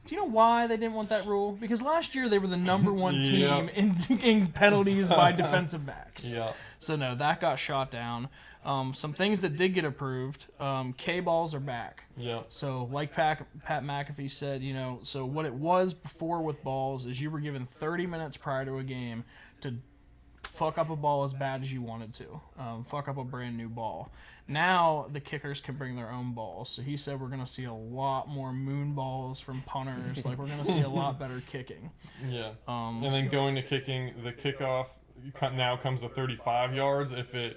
Do you know why they didn't want that rule? Because last year they were the number 1 team in penalties by defensive backs. Yeah. So no, that got shot down. Some things that did get approved, K-balls are back. Yeah. So like Pat McAfee said, so what it was before with balls is you were given 30 minutes prior to a game to fuck up a ball as bad as you wanted to, fuck up a brand new ball. Now the kickers can bring their own balls. So he said we're going to see a lot more moon balls from punters. Like we're going to see a lot better kicking. Yeah. And then going to kicking, the kickoff now comes to 35 yards if it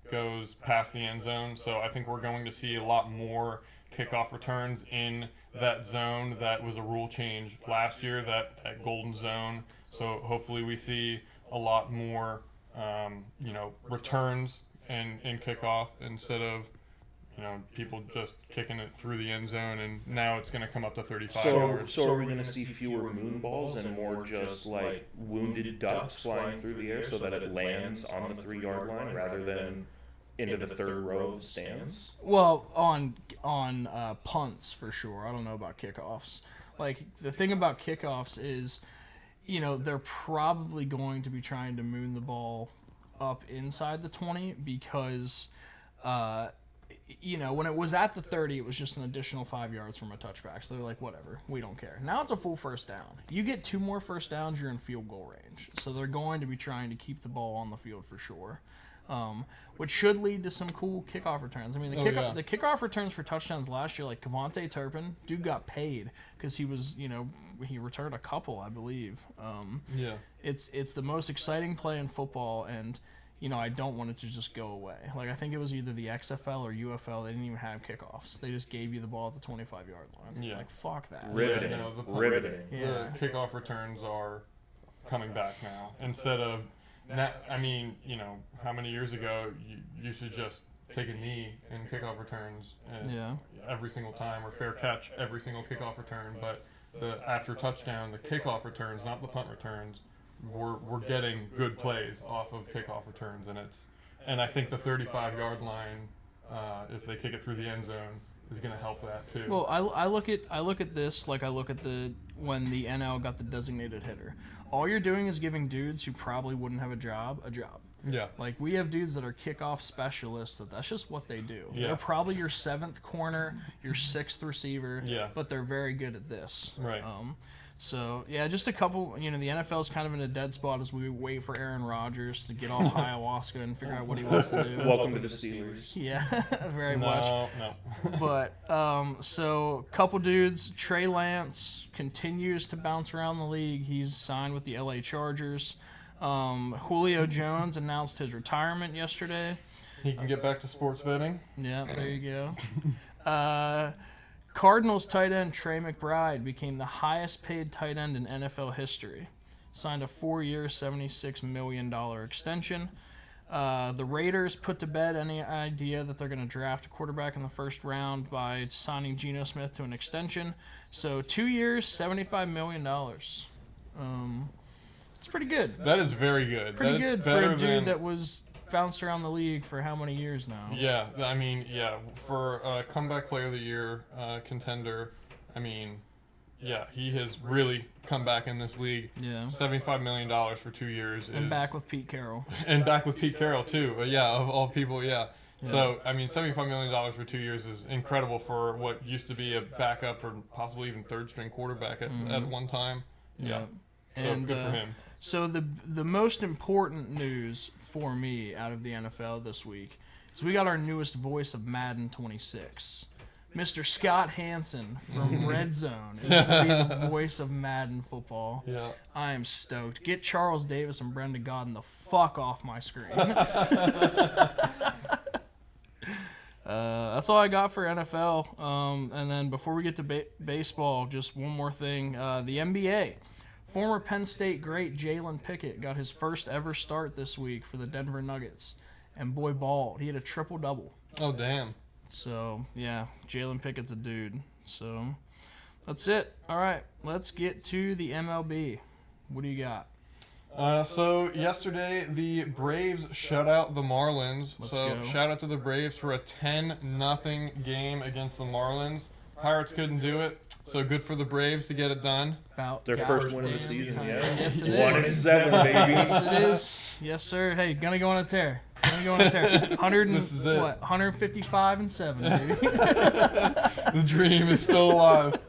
goes past the end zone. So I think we're going to see a lot more kickoff returns in that zone. That was a rule change last year, that golden zone. So hopefully we see a lot more, returns in kickoff instead of, people just kicking it through the end zone, and now it's going to come up to 35 yards. So are we going to see fewer moon balls and more just like wounded ducks flying through the air so that it lands on the 3-yard line rather than into the third row of the stands? Well, on punts for sure. I don't know about kickoffs. Like the thing about kickoffs is, they're probably going to be trying to moon the ball up inside the 20 because, when it was at the 30, it was just an additional 5 yards from a touchback. So they're like, whatever, we don't care. Now it's a full first down. You get 2 more first downs, you're in field goal range. So they're going to be trying to keep the ball on the field for sure. which should lead to some cool kickoff returns. I mean, the kickoff returns for touchdowns last year, like Kevontae Turpin, dude got paid because he was, he returned a couple, I believe. It's the most exciting play in football, and I don't want it to just go away. Like, I think it was either the XFL or UFL. They didn't even have kickoffs. They just gave you the ball at the 25-yard line. Yeah. Like, fuck that. Riveting. Riveting. The kickoff returns are coming back now. Instead of, how many years ago you should just take a knee in kickoff returns every single time, or fair catch every single kickoff return. But after touchdown, the kickoff returns, not the punt returns, we're getting good plays off of kickoff returns, and I think the 35-yard line, if they kick it through the end zone, is going to help that too. Well, I look at this like I look at when the NL got the designated hitter. All you're doing is giving dudes who probably wouldn't have a job. Yeah. Like, we have dudes that are kickoff specialists that's just what they do. Yeah. They're probably your 7th corner, your 6th receiver, but they're very good at this. Right. So, just a couple, the NFL's kind of in a dead spot as we wait for Aaron Rodgers to get off ayahuasca and figure out what he wants to do. Welcome to the Steelers. Yeah, very much. No. But, so, couple dudes. Trey Lance continues to bounce around the league. He's signed with the LA Chargers. Julio Jones announced his retirement yesterday. He can get back to sports betting. Yeah, there you go. Cardinals tight end Trey McBride became the highest paid tight end in NFL history. Signed a 4-year, $76 million extension. The Raiders put to bed any idea that they're going to draft a quarterback in the first round by signing Geno Smith to an extension. So 2 years, $75 million. It's pretty good. That is very good. Pretty good for a dude that was bounced around the league for how many years now? Yeah, for a comeback player of the year contender, he has really come back in this league. Yeah. $75 million for 2 years. And back with Pete Carroll. And back with Pete Carroll, too. Of all people, yeah. So, $75 million for 2 years is incredible for what used to be a backup or possibly even third-string quarterback at one time. Yeah. So, and, good for him. So, the most important news for me out of the NFL this week is we got our newest voice of Madden 26. Mr. Scott Hansen from Red Zone is going to be the voice of Madden football. Yeah. I am stoked. Get Charles Davis and Brendan Gaudin the fuck off my screen. That's all I got for NFL. And then before we get to baseball, just one more thing. The NBA. Former Penn State great Jalen Pickett got his first ever start this week for the Denver Nuggets. And boy, balled. He had a triple-double. Oh, damn. So, Jalen Pickett's a dude. So, that's it. All right, let's get to the MLB. What do you got? So, yesterday, the Braves shut out the Marlins. Let's go. Shout out to the Braves for a 10-0 game against the Marlins. Pirates couldn't do it, so good for the Braves to get it done. About Their first win of the season, Yes, it is. 1-7, baby. Yes, it is. Yes, sir. Hey, gonna go on a tear. 155 and 7, baby. The dream is still alive.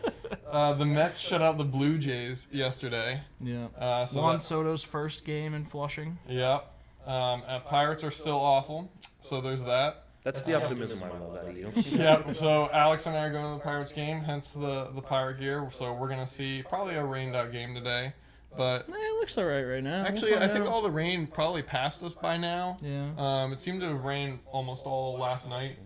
The Mets shut out the Blue Jays yesterday. Yeah. Juan Soto's first game in Flushing. Yeah. Pirates are still awful, so there's that. That's the optimism I love out of you. Yeah, so Alex and I are going to the Pirates game, hence the Pirate gear. So we're going to see probably a rained out game today. But it looks all right now. Actually, I think all the rain probably passed us by now. Yeah. It seemed to have rained almost all last night.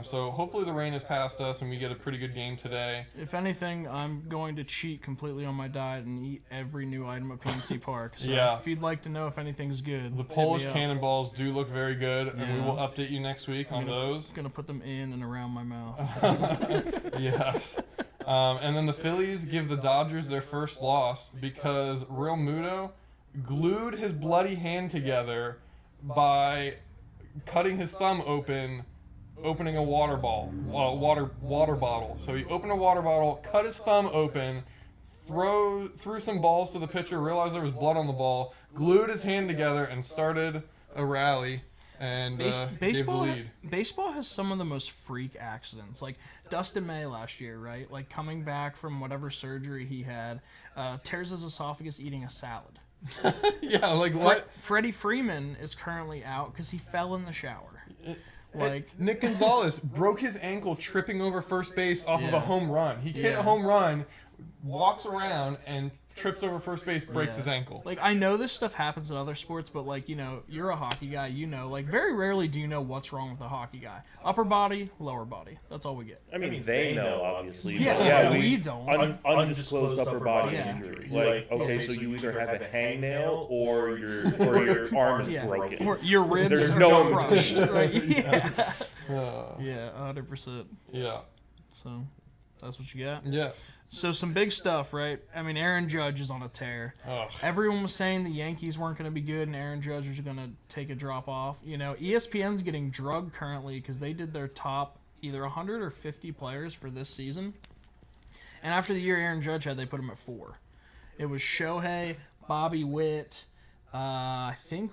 So hopefully the rain has passed us and we get a pretty good game today. If anything, I'm going to cheat completely on my diet and eat every new item at PNC Park. So if you'd like to know if anything's good, the Polish cannonballs do look very good, and we will update you next week on those. I'm going to put them in and around my mouth. Yes. And then the Phillies give the Dodgers their first loss because Real Muto glued his bloody hand together by cutting his thumb opening a water bottle. So he opened a water bottle, cut his thumb open, threw some balls to the pitcher, realized there was blood on the ball, glued his hand together, and started a rally. And gave the lead. Baseball has some of the most freak accidents. Like Dustin May last year, right? Like coming back from whatever surgery he had, tears his esophagus eating a salad. Yeah, like what? Freddie Freeman is currently out because he fell in the shower. Like Nick Gonzalez broke his ankle tripping over first base off of a home run. He hit a home run, walks around, and trips over first base, breaks his ankle. Like, I know this stuff happens in other sports, but, like, you know, you're a hockey guy, you know. Like, very rarely do you know what's wrong with a hockey guy. Upper body, lower body. That's all we get. I mean, they know, obviously. Yeah, but we don't. Undisclosed upper body injury. Like, okay, so you either have a hangnail or your arm is broken. Or your ribs There's are no crushed. Right? Yeah. Yeah, 100%. Yeah. So, that's what you got? Yeah. So some big stuff, right? I mean, Aaron Judge is on a tear. Ugh. Everyone was saying the Yankees weren't going to be good and Aaron Judge was going to take a drop off. You know, ESPN's getting drugged currently because they did their top either 100 or 50 players for this season. And after the year Aaron Judge had, they put him at 4. It was Shohei, Bobby Witt, I think,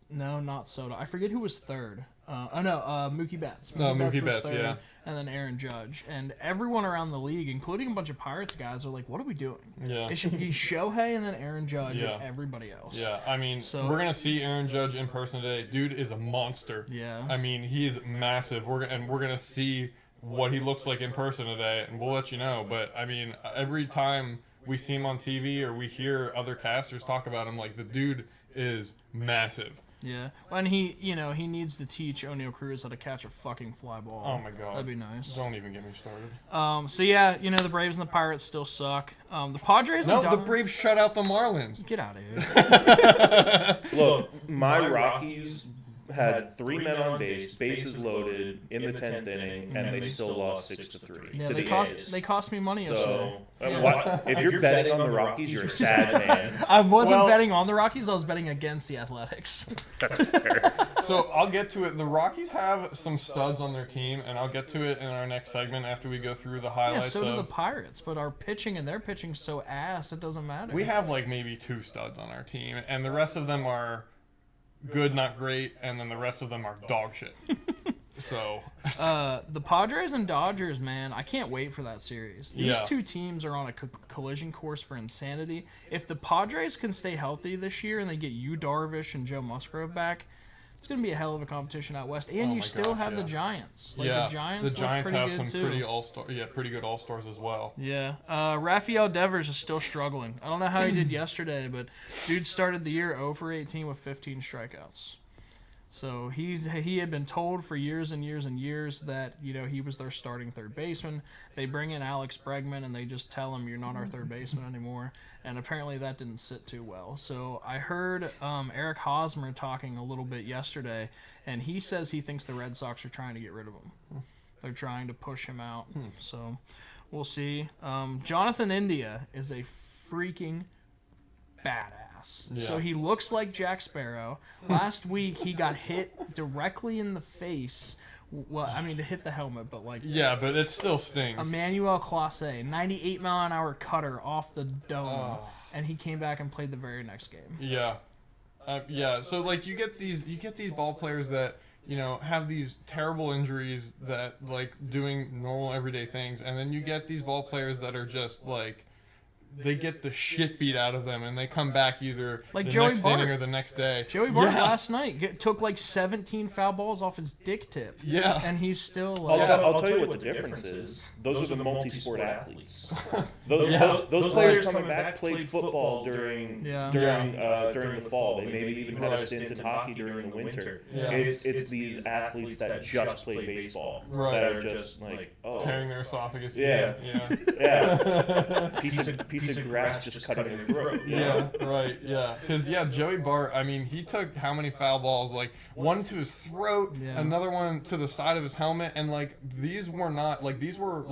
no, not Soto. I forget who was third. Mookie Betts. Mookie was Betts, third, yeah. And then Aaron Judge. And everyone around the league, including a bunch of Pirates guys, are like, what are we doing? Yeah. It should be Shohei and then Aaron Judge and everybody else. Yeah, I mean, we're going to see Aaron Judge in person today. Dude is a monster. Yeah. I mean, he is massive. We're going to see what he looks like in person today, and we'll let you know. But, I mean, every time we see him on TV or we hear other casters talk about him, like, the dude is massive. Yeah, and he needs to teach O'Neal Cruz how to catch a fucking fly ball. Oh my god, that'd be nice. Don't even get me started. So yeah, you know the Braves and the Pirates still suck. The Padres. No, the Braves shut out the Marlins. Get out of here. Look, my Rockies had 3 men on base, bases loaded in the 10th inning, and they still lost 6-3 Yeah, to the A's. A's. They cost me money yesterday. So, if you're betting on the Rockies, you're a sad man. I wasn't betting on the Rockies. I was betting against the Athletics. That's fair. So I'll get to it. The Rockies have some studs on their team, and I'll get to it in our next segment after we go through the highlights. Yeah, so do the Pirates, but our pitching and their pitching's so ass it doesn't matter. We have like maybe 2 studs on our team, and the rest of them are good, not great, and then the rest of them are dog shit. So the Padres and Dodgers, man, I can't wait for that series. These 2 teams are on a collision course for insanity. If the Padres can stay healthy this year and they get Yu Darvish and Joe Musgrove back, it's going to be a hell of a competition out west. And you still have the Giants. Like, the Giants have some too. pretty good all-stars as well. Yeah. Rafael Devers is still struggling. I don't know how he did yesterday, but dude started the year 0 for 18 with 15 strikeouts. So he had been told for years and years and years that, you know, he was their starting third baseman. They bring in Alex Bregman and they just tell him you're not our third baseman anymore. And apparently that didn't sit too well. So I heard Eric Hosmer talking a little bit yesterday, and he says he thinks the Red Sox are trying to get rid of him. They're trying to push him out. So we'll see. Jonathan India is a freaking badass. Yeah. So he looks like Jack Sparrow. Last week he got hit directly in the face. Well, I mean to hit the helmet, but like but it still stings. Emmanuel Clase, 98-mile-an-hour cutter off the dome, and he came back and played the very next game. Yeah. So like you get these ball players that, you know, have these terrible injuries that like doing normal everyday things, and then you get these ball players that are just like they get the shit beat out of them, and they come back either like the Joey next Bart. inning or the next day. Joey Bart last night took like 17 foul balls off his dick tip. Yeah. And he's still like... I'll tell you what the difference is. Those are the multi-sport athletes. Those players coming back played football during the fall. They maybe even had a stint in hockey during the winter. Yeah. It's these athletes that just play baseball that are just like, tearing their esophagus. Yeah. Piece of grass just cutting their throat. Because Joey Bart, I mean, he took how many foul balls? Like one to his throat, another one to the side of his helmet, and like these were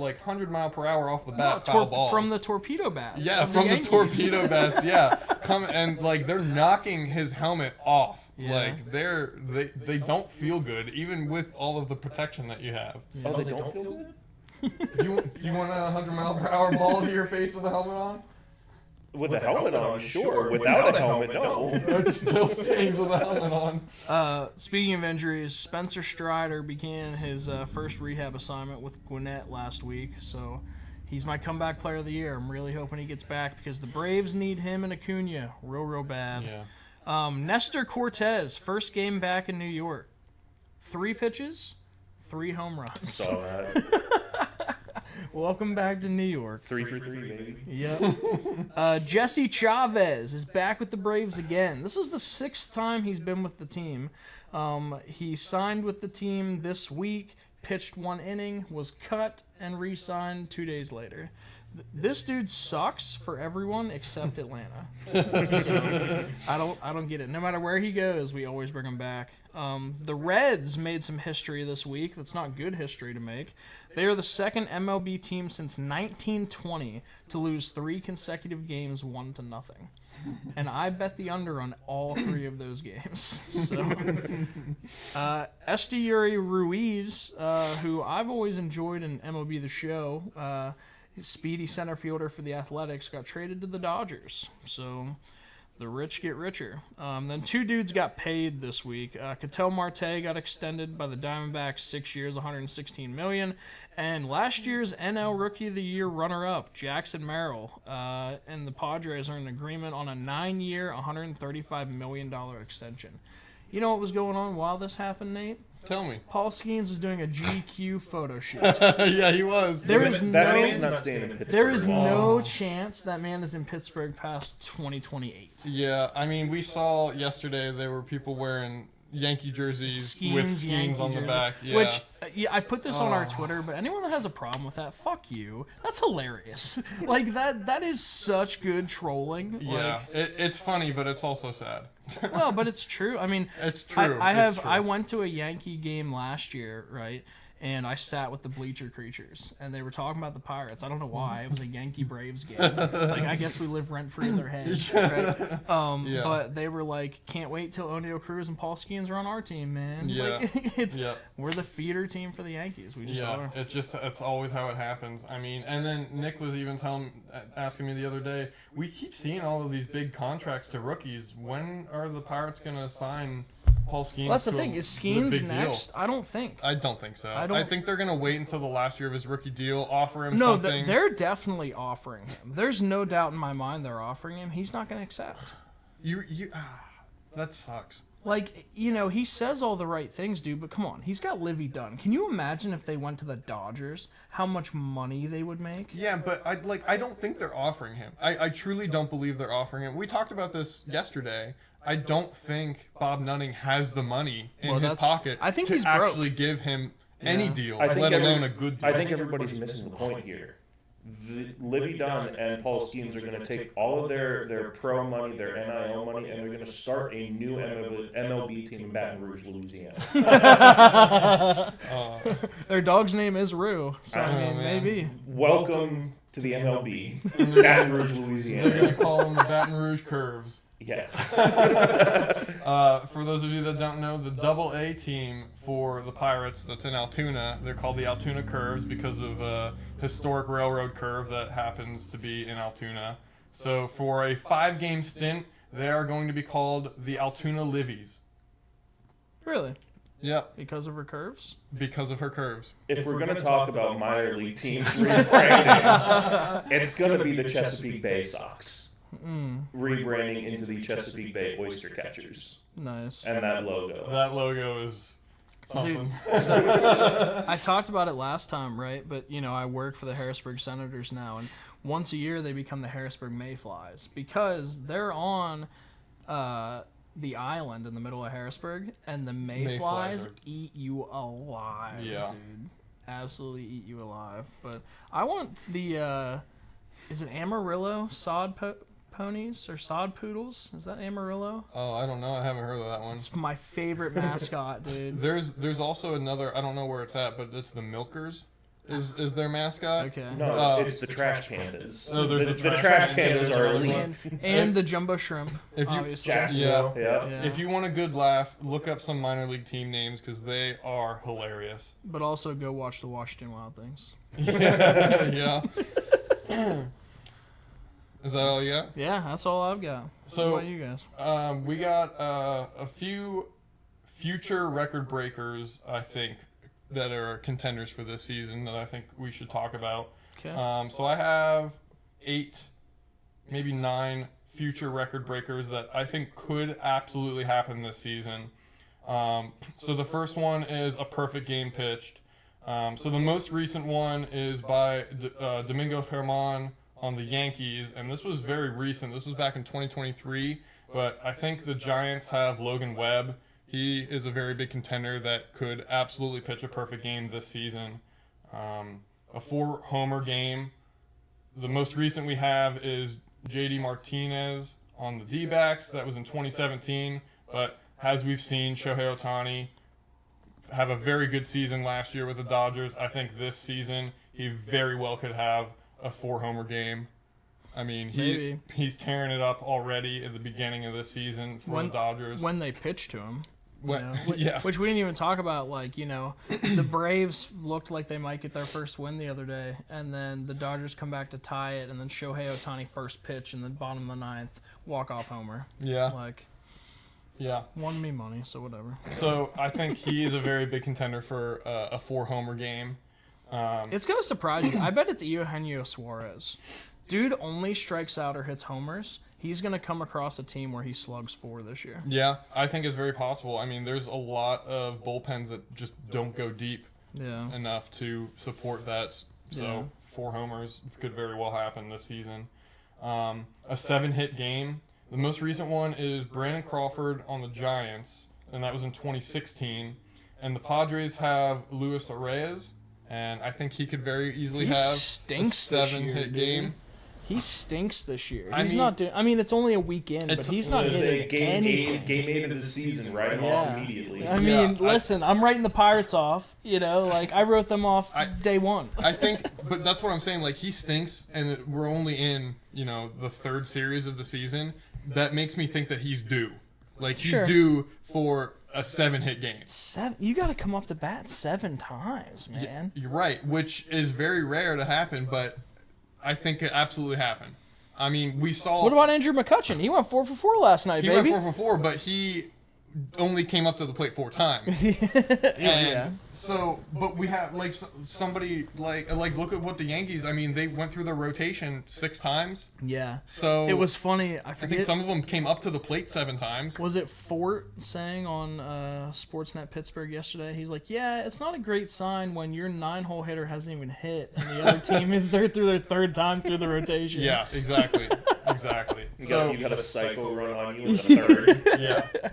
like 100-mile-per-hour off the bat foul balls from the torpedo bats. Yeah, from the torpedo bats. Yeah, come and like they're knocking his helmet off. Yeah. Like they don't feel good, even with all of the protection that you have. Yeah. Oh, they don't feel good? Do you want a 100-mile-per-hour ball to your face with a helmet on? With a helmet on, sure. Without a helmet, no. It still stings with a helmet on. Speaking of injuries, Spencer Strider began his first rehab assignment with Gwinnett last week, so He's my comeback player of the year. I'm really hoping he gets back because the Braves need him and Acuna real bad. Yeah. Nestor Cortez, first game back in New York. 3 pitches, 3 home runs. Saw that. Welcome back to New York. 3 for 3, baby. Yep. Jesse Chavez is back with the Braves again. This is the 6th time he's been with the team. He signed with the team this week, pitched 1 inning, was cut, and re-signed 2 days later. This dude sucks for everyone except Atlanta. So, I don't get it. No matter where he goes, we always bring him back. The Reds made some history this week. That's not good history to make. They are the second MLB team since 1920 to lose 3 consecutive games 1-0. And I bet the under on all 3 of those games. So, Esteury Ruiz, who I've always enjoyed in MLB The Show, speedy center fielder for the Athletics, got traded to the Dodgers. So the rich get richer. Then 2 dudes got paid this week. Ketel Marte got extended by the Diamondbacks 6 years, $116 million. And last year's NL Rookie of the Year runner-up, Jackson Merrill, and the Padres are in agreement on a 9-year, $135 million extension. You know what was going on while this happened, Nate? Tell me. Paul Skeens was doing a GQ photo shoot. Yeah, he was. There is That man's not staying in Pittsburgh. There is no chance that man is in Pittsburgh past 2028. Yeah, I mean, we saw yesterday there were people wearing Yankee jerseys with Skeens, Skeens Yankee on the jersey. back. Yeah. Which, I put this on our Twitter, but anyone that has a problem with that, fuck you. That's hilarious. Like, that is such good trolling. Yeah, it's funny, but it's also sad. Well, but it's true. I mean, It's true. I It's true. I went to a Yankee game last year, right? And I sat with the bleacher creatures, and they were talking about the Pirates. I don't know why. It was a Yankee Braves game. Like, I guess we live rent free in their heads, right? Yeah. But they were like, "Can't wait till O'Neal Cruz and Paul Skeens are on our team, man." Yeah. Like, Yeah. we're the feeder team for the Yankees. We just Yeah, are. it's always how it happens. I mean, and then Nick was even asking me the other day, we keep seeing all of these big contracts to rookies. When are the Pirates going to sign Paul Skeens? Well, that's the to thing. a- Is to a Skeens big next? deal? I don't think. I don't think so. I I don't- think they're going to wait until the last year of his rookie deal, offer him No, something. they're definitely offering him. There's no doubt in my mind they're offering him. He's not going to accept. That sucks. Like, he says all the right things, dude, but come on. He's got Livy Dunn. Can you imagine if they went to the Dodgers, how much money they would make? Yeah, but I don't think they're offering him. I truly don't believe they're offering him. We talked about this yesterday. I don't think Bob Nunning has the money in Well, his that's- pocket I think to he's broke. actually give him any deal, I think let alone a good deal. I think everybody's missing the point here. Livy Dunn and Paul Skeens are going to take all of their pro money, their NIL money, and they're going to start a new MLB team in Baton Rouge, Louisiana. Their dog's name is Rue, so I mean, man. maybe. Welcome to the MLB, Baton Rouge, They're Louisiana. going to call them the Baton Rouge Curves. Yes. For those of you that don't know, the Double-A team for the Pirates that's in Altoona, they're called the Altoona Curves because of a historic railroad curve that happens to be in Altoona. So for a 5-game stint, they are going to be called the Altoona Livies. Really? Yep, Because of her curves? because of her curves. If we're going to talk about minor league teams rebranding, it's going to be the Chesapeake Bay Sox. Rebranding into the Chesapeake Bay Oyster Catchers. Nice. And that logo. That logo is something. Dude, so I talked about it last time, right? But, I work for the Harrisburg Senators now, and once a year they become the Harrisburg Mayflies because they're on the island in the middle of Harrisburg, and the Mayflies are- eat you alive, Yeah. dude. Absolutely eat you alive. But I want the, is it Amarillo sod ponies or sod poodles? Is that Amarillo? Oh, I don't know. I haven't heard of that one. It's my favorite mascot, dude. There's also another, I don't know where it's at, but it's the Milkers is their mascot. Okay. No, it's the Trash Pandas. Oh, there's the the Trash Trash Pandas Pandas are are elite. And the jumbo shrimp, If you- obviously. Jacksonville, yeah. Yeah. If you want a good laugh, look up some minor league team names because they are hilarious. But also go watch the Washington Wild Things. Yeah. Is that all you got? Yeah, that's all I've got. So- what about you guys? We got a few future record breakers, I think, that are contenders for this season that I think we should talk about. Okay. So I have 8, maybe 9 future record breakers that I think could absolutely happen this season. So the first one is a perfect game pitched. So the most recent one is by Domingo Germán on the Yankees, and this was very recent. This was back in 2023, but I think the Giants have Logan Webb. He is a very big contender that could absolutely pitch a perfect game this season. A 4-homer game. The most recent we have is JD Martinez on the D-backs. That was in 2017, but as we've seen, Shohei Ohtani have a very good season last year with the Dodgers. I think this season he very well could have a 4-homer game. I mean, he's tearing it up already at the beginning of the season for the Dodgers. When they pitch to him. Yeah. Which we didn't even talk about. Like, the Braves looked like they might get their first win the other day, and then the Dodgers come back to tie it, and then Shohei Ohtani first pitch in the bottom of the 9th, walk-off homer. Yeah. Yeah. Won me money, so whatever. So I think he is a very big contender for a 4-homer game. It's going to surprise you. I bet it's Eugenio Suarez. Dude only strikes out or hits homers. He's going to come across a team where he slugs 4 this year. Yeah, I think it's very possible. I mean, there's a lot of bullpens that just don't go deep enough to support that. So 4 homers could very well happen this season. A 7-hit game. The most recent one is Brandon Crawford on the Giants, and that was in 2016. And the Padres have Luis Reyes, and I think he could very easily have a 7-hit game. He stinks this year. He's not doing. I mean, it's only a week in, but he's not hitting anything. Game 8 of the season, right off immediately. I mean, listen, I'm writing the Pirates off. I wrote them off day 1. I think, but that's what I'm saying. Like, he stinks, and we're only in the 3rd series of the season. That makes me think that he's due. Like, he's due for a 7-hit game. 7. You got to come off the bat 7 times, man. You're right, which is very rare to happen, but I think it absolutely happened. I mean, we saw. What about Andrew McCutchen? He went 4 for 4 last night, baby. He went 4 for 4, but he only came up to the plate 4 times. So, but we have somebody like look at what the Yankees. I mean, they went through their rotation 6 times. Yeah. So it was funny. I think some of them came up to the plate 7 times. Was it Fort saying on Sportsnet Pittsburgh yesterday? He's like, yeah, it's not a great sign when your 9-hole hitter hasn't even hit and the other team is there through their 3rd time through the rotation. Yeah, exactly. You got a cycle run on you in the 3rd. Yeah.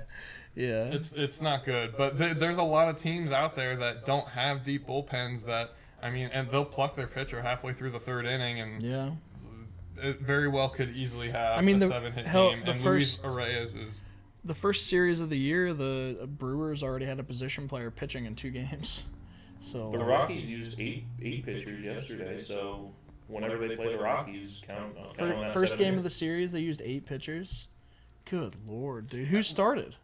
Yeah, it's not good, but there's a lot of teams out there that don't have deep bullpens that, I mean, and they'll pluck their pitcher halfway through the 3rd inning, and it very well could easily have a 7-hit game. And Luis Reyes is the first series of the year. The Brewers already had a position player pitching in 2 games. So the Rockies used eight pitchers yesterday, so whenever they play the Rockies, count on that. First game of the series, they used 8 pitchers. Good Lord, dude, who started?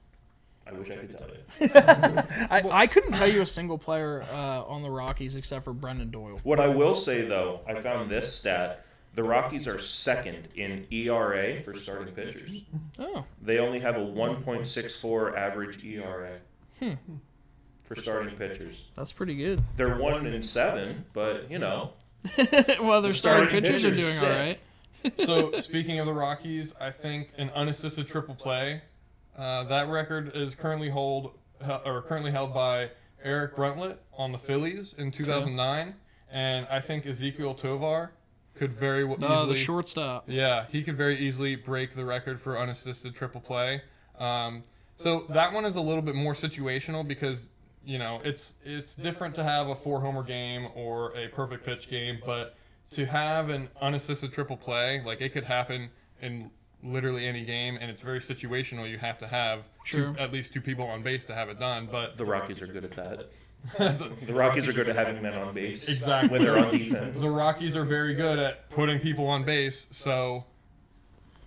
I wish I could tell you. I couldn't tell you a single player on the Rockies except for Brendan Doyle. What I will say, though, I found this stat. The Rockies are 2nd in ERA for starting pitchers. Oh. They only have a 1.64 average ERA for starting pitchers. That's pretty good. They're 1-7, but, well, their starting pitchers are doing sick. all right. So, speaking of the Rockies, I think an unassisted triple play, that record is currently held by Eric Bruntlett on the Phillies in 2009, and I think Ezekiel Tovar could very easily. The shortstop. Yeah, he could very easily break the record for unassisted triple play. So that one is a little bit more situational because it's different to have a 4-homer game or a perfect pitch game, but to have an unassisted triple play, like, it could happen in literally any game, and it's very situational. You have to have at least 2 people on base to have it done. But the Rockies are good at that. The Rockies are good at having men on base. Exactly. When they're on defense. The Rockies are very good at putting people on base, so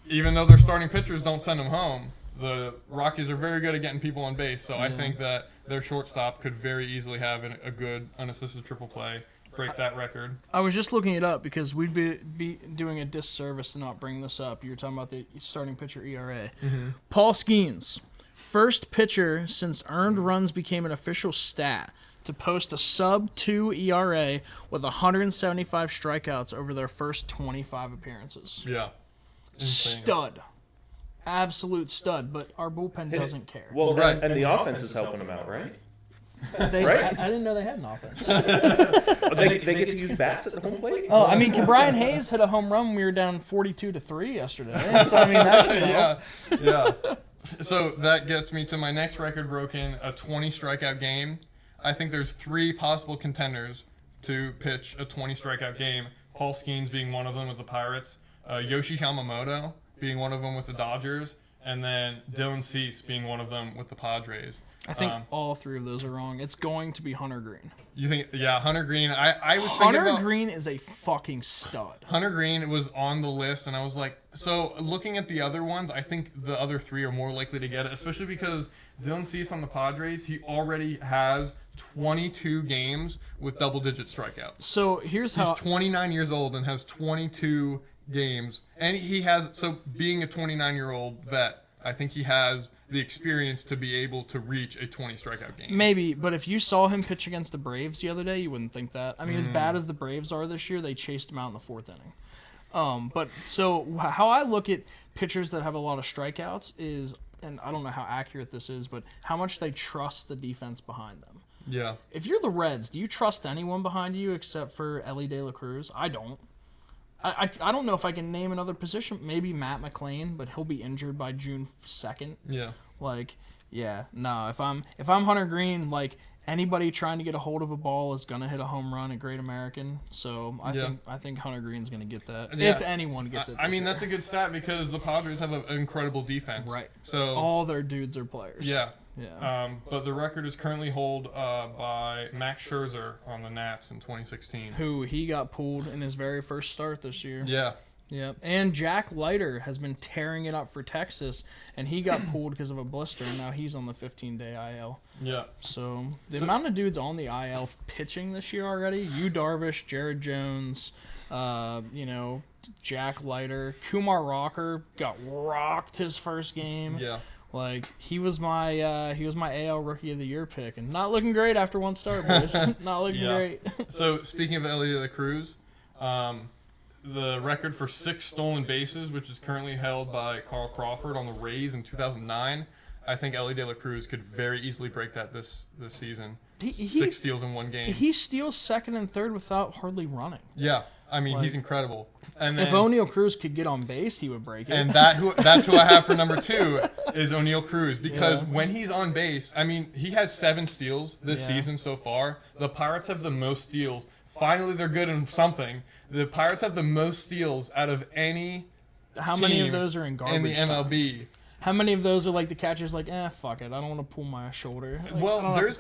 even though their starting pitchers don't send them home, the Rockies are very good at getting people on base. So I think that their shortstop could very easily have a good unassisted triple play, break that record. I was just looking it up because we'd be doing a disservice to not bring this up. You were talking about the starting pitcher ERA. Mm-hmm. Paul Skeens, first pitcher since earned runs became an official stat to post a sub-2 ERA with 175 strikeouts over their first 25 appearances. Yeah. Insane. Stud. Absolute stud, but our bullpen doesn't care. Well, Right. and the offense is helping them out, right? I didn't know they had an offense. They get to use bats at the home plate? Oh, I mean, Brian Hayes hit a home run when we were down 42-3 yesterday. So, I mean, that should help. Yeah. So that gets me to my next record broken, a 20 strikeout game. I think there's 3 possible contenders to pitch a 20 strikeout game. Paul Skeens being one of them with the Pirates, Yoshi Yamamoto being one of them with the Dodgers, and then Dylan Cease being one of them with the Padres. I think all 3 of those are wrong. It's going to be Hunter Green. You think, yeah, Hunter Green. I was thinking Hunter about Green is a fucking stud. Hunter Green was on the list, and I was like, so looking at the other ones, I think the other 3 are more likely to get it, especially because Dylan Cease on the Padres, he already has 22 games with double-digit strikeouts. So here's how... He's 29 years old and has 22 games, and he has, so being a 29-year-old vet, I think he has the experience to be able to reach a 20 strikeout game. Maybe, but if you saw him pitch against the Braves the other day, you wouldn't think that. I mean, as bad as the Braves are this year, they chased him out in the 4th inning. But so how I look at pitchers that have a lot of strikeouts is, and I don't know how accurate this is, but how much they trust the defense behind them. Yeah. If you're the Reds, do you trust anyone behind you except for Ellie De La Cruz? I don't. I don't know if I can name another position. Maybe Matt McClain, but he'll be injured by June 2nd. Yeah. Like, yeah, no. If I'm Hunter Green, like anybody trying to get a hold of a ball is gonna hit a home run at Great American. So I think Hunter Green's gonna get that if anyone gets it. I mean, this that's a good stat because the Padres have an incredible defense. right. So All their dudes are players. yeah. Yeah. But the record is currently held by Max Scherzer on the Nats in 2016. Who he got pulled in his very first start this year. Yeah. Yep. And Jack Leiter has been tearing it up for Texas, and he got pulled because of a blister, and now he's on the 15-day IL. Yeah. So the amount of dudes on the IL pitching this year already, Yu Darvish, Jared Jones, Jack Leiter, Kumar Rocker got rocked his first game. Yeah. Like he was my AL Rookie of the Year pick, and not looking great after one start, boys. Not looking great. So speaking of Ellie De La Cruz, the record for 6 stolen bases, which is currently held by Carl Crawford on the Rays in 2009, I think Ellie De La Cruz could very easily break that this season. 6 steals in one game. He steals second and third without hardly running. Yeah, I mean he's incredible. And then, if O'Neal Cruz could get on base, he would break it. And that's who I have for number 2 is O'Neal Cruz because when he's on base, I mean he has 7 steals this season so far. The Pirates have the most steals. Finally, they're good in something. The Pirates have the most steals out of any. How many of those are in garbage in the MLB? time? How many of those are like the catcher's like, fuck it, I don't want to pull my shoulder. Like, Well, there's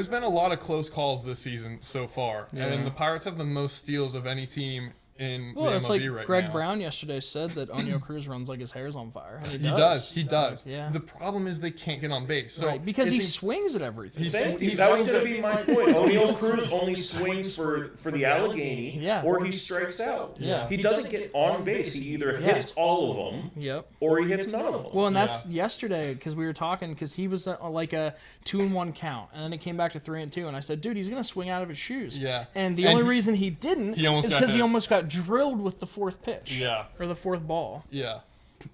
been a lot of close calls this season so far, and the Pirates have the most steals of any team in the MLB it's like right Greg now. Brown yesterday said that O'Neal Cruz runs like his hair's on fire. And He does. Yeah. The problem is they can't get on base. So because he swings at everything. He That was swings going at- to be my point. O'Neal Cruz only swings for the Allegheny, or he strikes out. Yeah. He doesn't get on base. He either hits all of them, Yep. or he hits none of them. Well, and that's yesterday because we were talking because he was like a 2-1 count, and then it came back to 3-2, and I said, dude, he's gonna swing out of his shoes. Yeah. And the only reason he didn't is because he almost got drilled with the 4th pitch. Yeah. Or the 4th ball. Yeah.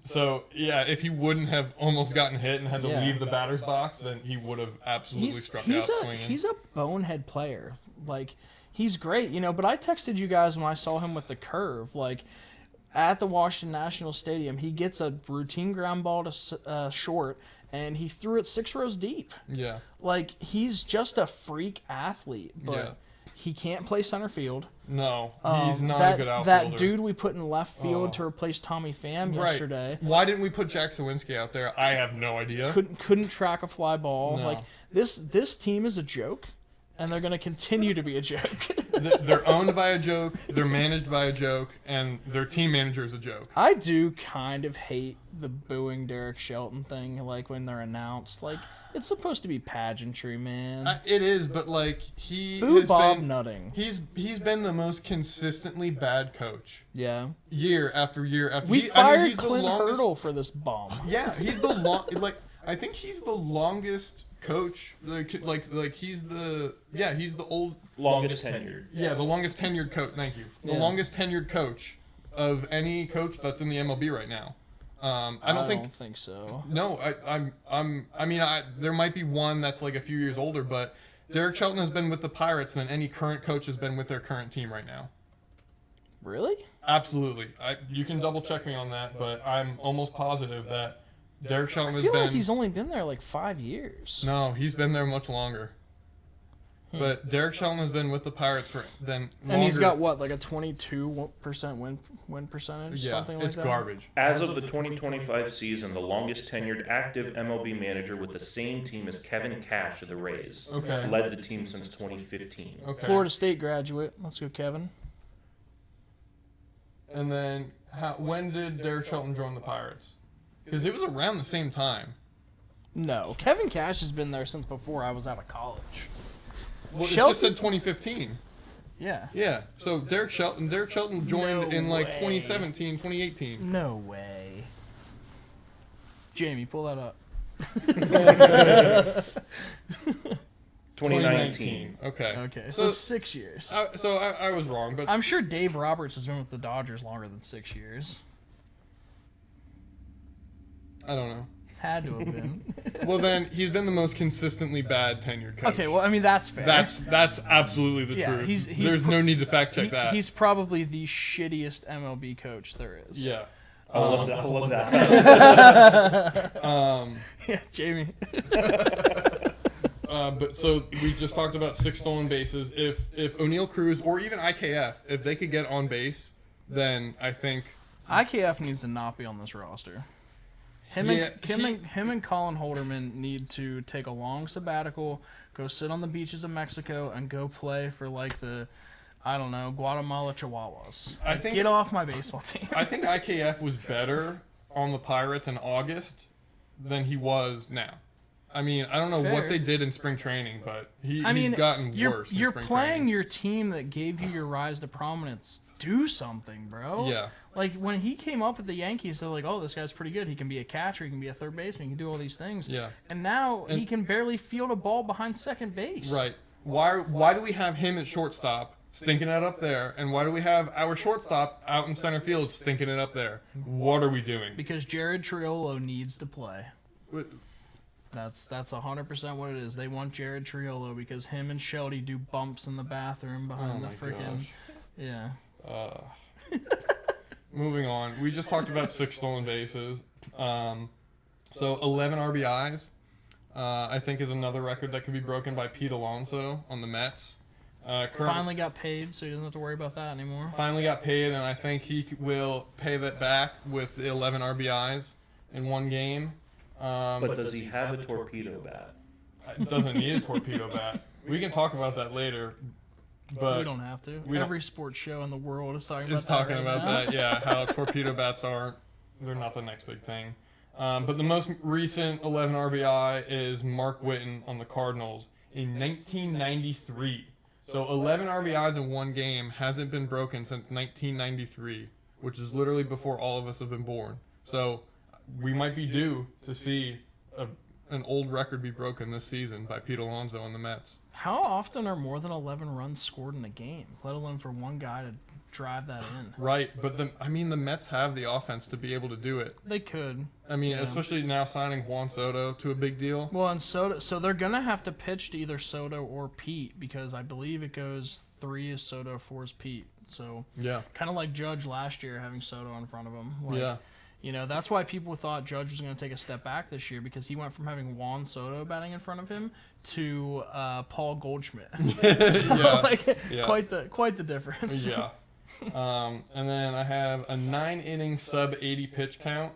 So, if he wouldn't have almost gotten hit and had to leave the batter's box, then he would have absolutely struck out swinging. He's a bonehead player. Like, he's great, but I texted you guys when I saw him with the curve. Like, at the Washington National Stadium, he gets a routine ground ball to short, and he threw it 6 rows deep. Yeah. Like, he's just a freak athlete, but he can't play center field. No, he's not a good outfielder. That dude we put in left field to replace Tommy Pham yesterday. Why didn't we put Jack Sawinski out there? I have no idea. Couldn't track a fly ball. No. Like this team is a joke, and they're going to continue to be a joke. They're owned by a joke, they're managed by a joke, and their team manager is a joke. I do kind of hate the booing Derek Shelton thing, like when they're announced. Like, it's supposed to be pageantry, man. It is, but like Boo Bob Nutting. He's been the most consistently bad coach. Yeah. Year after year after. We fired Clint Hurdle for this bum. Yeah, he's the I think he's the longest coach, like he's the Longest tenured. the longest tenured coach. Thank you. The longest tenured coach of any coach that's in the MLB right now. I don't think so. No, I mean, there might be one that's like a few years older, but Derek Shelton has been with the Pirates than any current coach has been with their current team right now. Really? Absolutely. You can double check me on that, but I'm almost positive that Derek Shelton has I feel been. like he's only been there like 5 years. No, he's been there much longer. But Derek Shelton has been with the Pirates for longer. And he's got what, like a 22% win percentage, something like that. It's garbage. As of the 2025 season, the longest tenured active MLB manager with the same team as Kevin Cash of the Rays. Okay. Led the team since 2015. Okay. Florida State graduate. Let's go, Kevin. And then, when did Derek Shelton join the Pirates? Because it was around the same time. No, Kevin Cash has been there since before I was out of college. Well, it Shelton- just said 2015. Yeah. Yeah. So Derek Shelton joined No in like way. 2017, 2018. No way. Jamie, pull that up. 2019. Okay. Okay, so 6 years. I was wrong, but I'm sure Dave Roberts has been with the Dodgers longer than 6 years. I don't know. Had to have been. Well, then he's been the most consistently bad tenured coach. Okay, well, I mean, that's fair. That's absolutely the Yeah, truth. he's There's no need to fact check that. He's probably the shittiest MLB coach there is. Yeah. I love that. Yeah, Jamie. But so we just talked about 6 stolen bases. If O'Neal Cruz or even IKF, if they could get on base, then I think IKF needs to not be on this roster. Him and Colin Holderman need to take a long sabbatical, go sit on the beaches of Mexico, and go play for like the, I don't know, Guatemala Chihuahuas. Get off my baseball team. I think IKF was better on the Pirates in August than he was now. I mean, I don't know Fair. what they did in spring training, but he's gotten worse. You're in spring playing training. your team that gave you your rise to prominence. Do something, bro. Yeah. Like, when he came up with the Yankees, they're like, oh, this guy's pretty good. He can be a catcher. He can be a third baseman. He can do all these things. Yeah. And now he can barely field a ball behind second base. Right. Why do we have him at shortstop, stinking it up there, and why do we have our shortstop out in center field, stinking it up there? What are we doing? Because Jared Triolo needs to play. That's 100% what it is. They want Jared Triolo because him and Shelty do bumps in the bathroom behind the freaking... Yeah. Moving on. We just talked about 6 stolen bases. So 11 RBIs, I think, is another record that could be broken by Pete Alonso on the Mets. Finally got paid, so he doesn't have to worry about that anymore. Finally got paid, and I think he will pay that back with the 11 RBIs in one game. But does he have a torpedo bat? Doesn't need a torpedo bat. We can talk about that later. But we don't have to. Every sports show in the world is talking about that. Yeah, how torpedo bats they're not the next big thing. But the most recent 11 RBI is Mark Whitten on the Cardinals in 1993. So 11 RBIs in one game hasn't been broken since 1993, which is literally before all of us have been born. So we might be due to see an old record be broken this season by Pete Alonso on the Mets. How often are more than 11 runs scored in a game, let alone for one guy to drive that in? Right, but the Mets have the offense to be able to do it. They could. I mean, especially now signing Juan Soto to a big deal. Well, and Soto, so they're going to have to pitch to either Soto or Pete because I believe it goes 3 is Soto, 4 is Pete. So yeah, kind of like Judge last year having Soto in front of him. Yeah. You know, that's why people thought Judge was going to take a step back this year because he went from having Juan Soto batting in front of him to Paul Goldschmidt. Quite the difference. Yeah. And then I have a 9-inning sub-80 pitch count.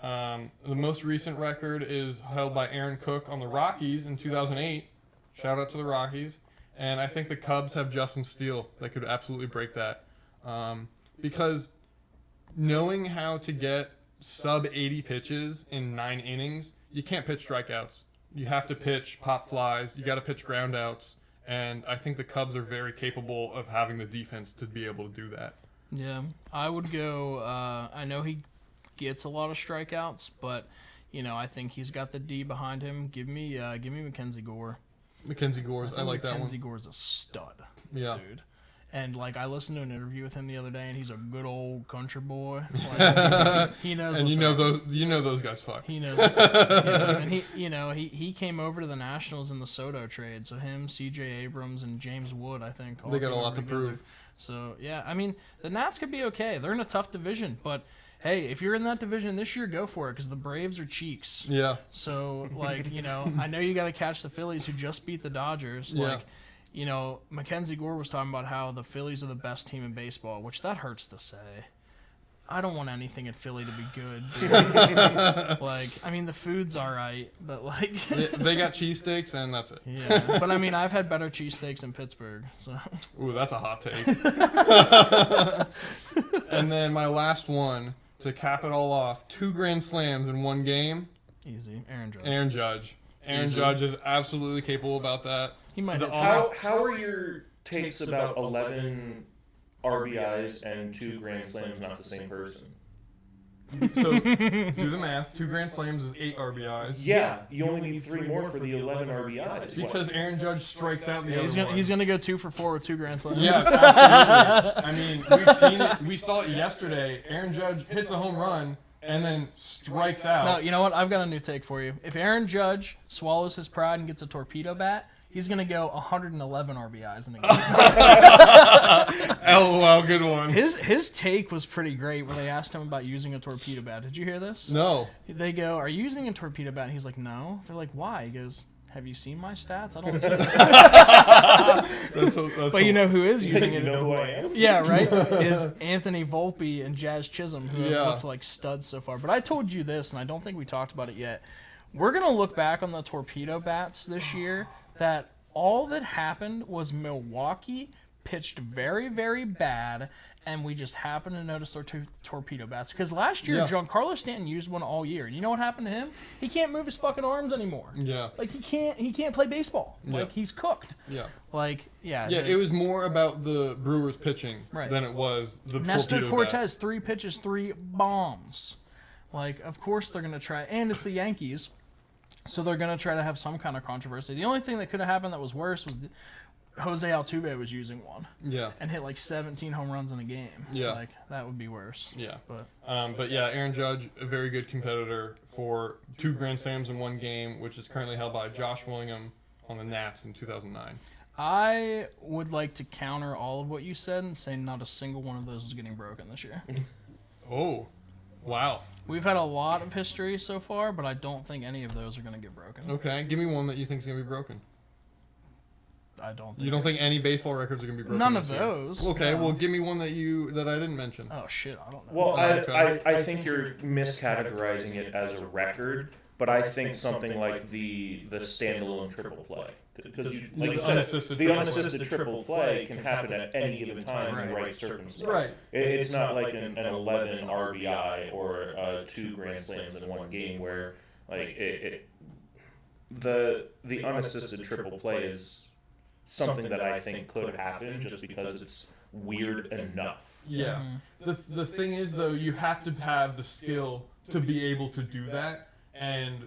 The most recent record is held by Aaron Cook on the Rockies in 2008. Shout out to the Rockies. And I think the Cubs have Justin Steele that could absolutely break that. Because knowing how to get sub-80 pitches in 9 innings, you can't pitch strikeouts. You have to pitch pop flies. You got to pitch ground outs. And I think the Cubs are very capable of having the defense to be able to do that. Yeah, I would go. I know he gets a lot of strikeouts, but I think he's got the D behind him. Give me Mackenzie Gore. Mackenzie Gore's. I like that one. Mackenzie Gore's a stud. Yeah. Dude. And I listened to an interview with him the other day, and he's a good old country boy. Like, he knows. And what's those guys fuck. He knows. What's up. And he came over to the Nationals in the Soto trade. So him, C.J. Abrams, and James Wood, I think. They got a lot to prove. So yeah, I mean, the Nats could be okay. They're in a tough division, but hey, if you're in that division this year, go for it because the Braves are cheeks. Yeah. So I know you got to catch the Phillies who just beat the Dodgers. Yeah. Mackenzie Gore was talking about how the Phillies are the best team in baseball, which that hurts to say. I don't want anything in Philly to be good. The food's all right, but they got cheesesteaks and that's it. Yeah, but I've had better cheesesteaks in Pittsburgh. So. Ooh, that's a hot take. And then my last one to cap it all off: 2 grand slams in one game. Easy, Aaron Judge. Aaron Judge is absolutely capable about that. He might. How are your takes about 11 RBIs and 2 grand slams not the same person? So do the math. 2 grand slams is 8 RBIs. Yeah, you only need 3 more for the 11 RBIs. Because Aaron Judge strikes out the other He's going to go 2 for 4 with 2 grand slams. Yeah, absolutely. We've seen it. We saw it yesterday. Aaron Judge hits a home run and then strikes out. No, you know what? I've got a new take for you. If Aaron Judge swallows his pride and gets a torpedo bat, he's going to go 111 RBIs in a game. LOL, good one. His take was pretty great when they asked him about using a torpedo bat. Did you hear this? No. They go, "Are you using a torpedo bat?" And he's like, "No." They're like, "Why?" He goes, "Have you seen my stats? I don't need it." But you know who is using it? You know who I am? Yeah, right? Is Anthony Volpe and Jazz Chisholm, who have looked like studs so far. But I told you this, and I don't think we talked about it yet. We're going to look back on the torpedo bats this year that all that happened was Milwaukee pitched very, very bad, and we just happened to notice their torpedo bats. Because last year, Giancarlo Stanton used one all year. You know what happened to him? He can't move his fucking arms anymore. Yeah. He can't play baseball. He's cooked. Yeah. It was more about the Brewers pitching than it was the Nestor torpedo Cortez, bats. 3 pitches, 3 bombs. Of course they're going to try. And it's the Yankees, so they're going to try to have some kind of controversy. The only thing that could have happened that was worse was Jose Altuve was using one. Yeah. And hit 17 home runs in a game. Yeah. That would be worse. Yeah. But Aaron Judge, a very good competitor for 2 grand slams in one game, which is currently held by Josh Willingham on the Nats in 2009. I would like to counter all of what you said and say not a single one of those is getting broken this year. Oh, wow. We've had a lot of history so far, but I don't think any of those are going to get broken. Okay, give me one that you think is going to be broken. I don't think you don't think any baseball records are going to be broken? None of those. Okay, well, give me one that I didn't mention. Oh shit, I don't know. Well, I think you're miscategorizing it as a record, but I think something like the standalone triple play, because the unassisted triple play can happen at any given time in the right circumstance. Right. It's not like an 11 RBI or 2 grand slams in one game where the unassisted triple play is something that I think could happen just because it's weird enough. Yeah. Mm-hmm. The thing is, though, you have to have the skill to be able to do that, and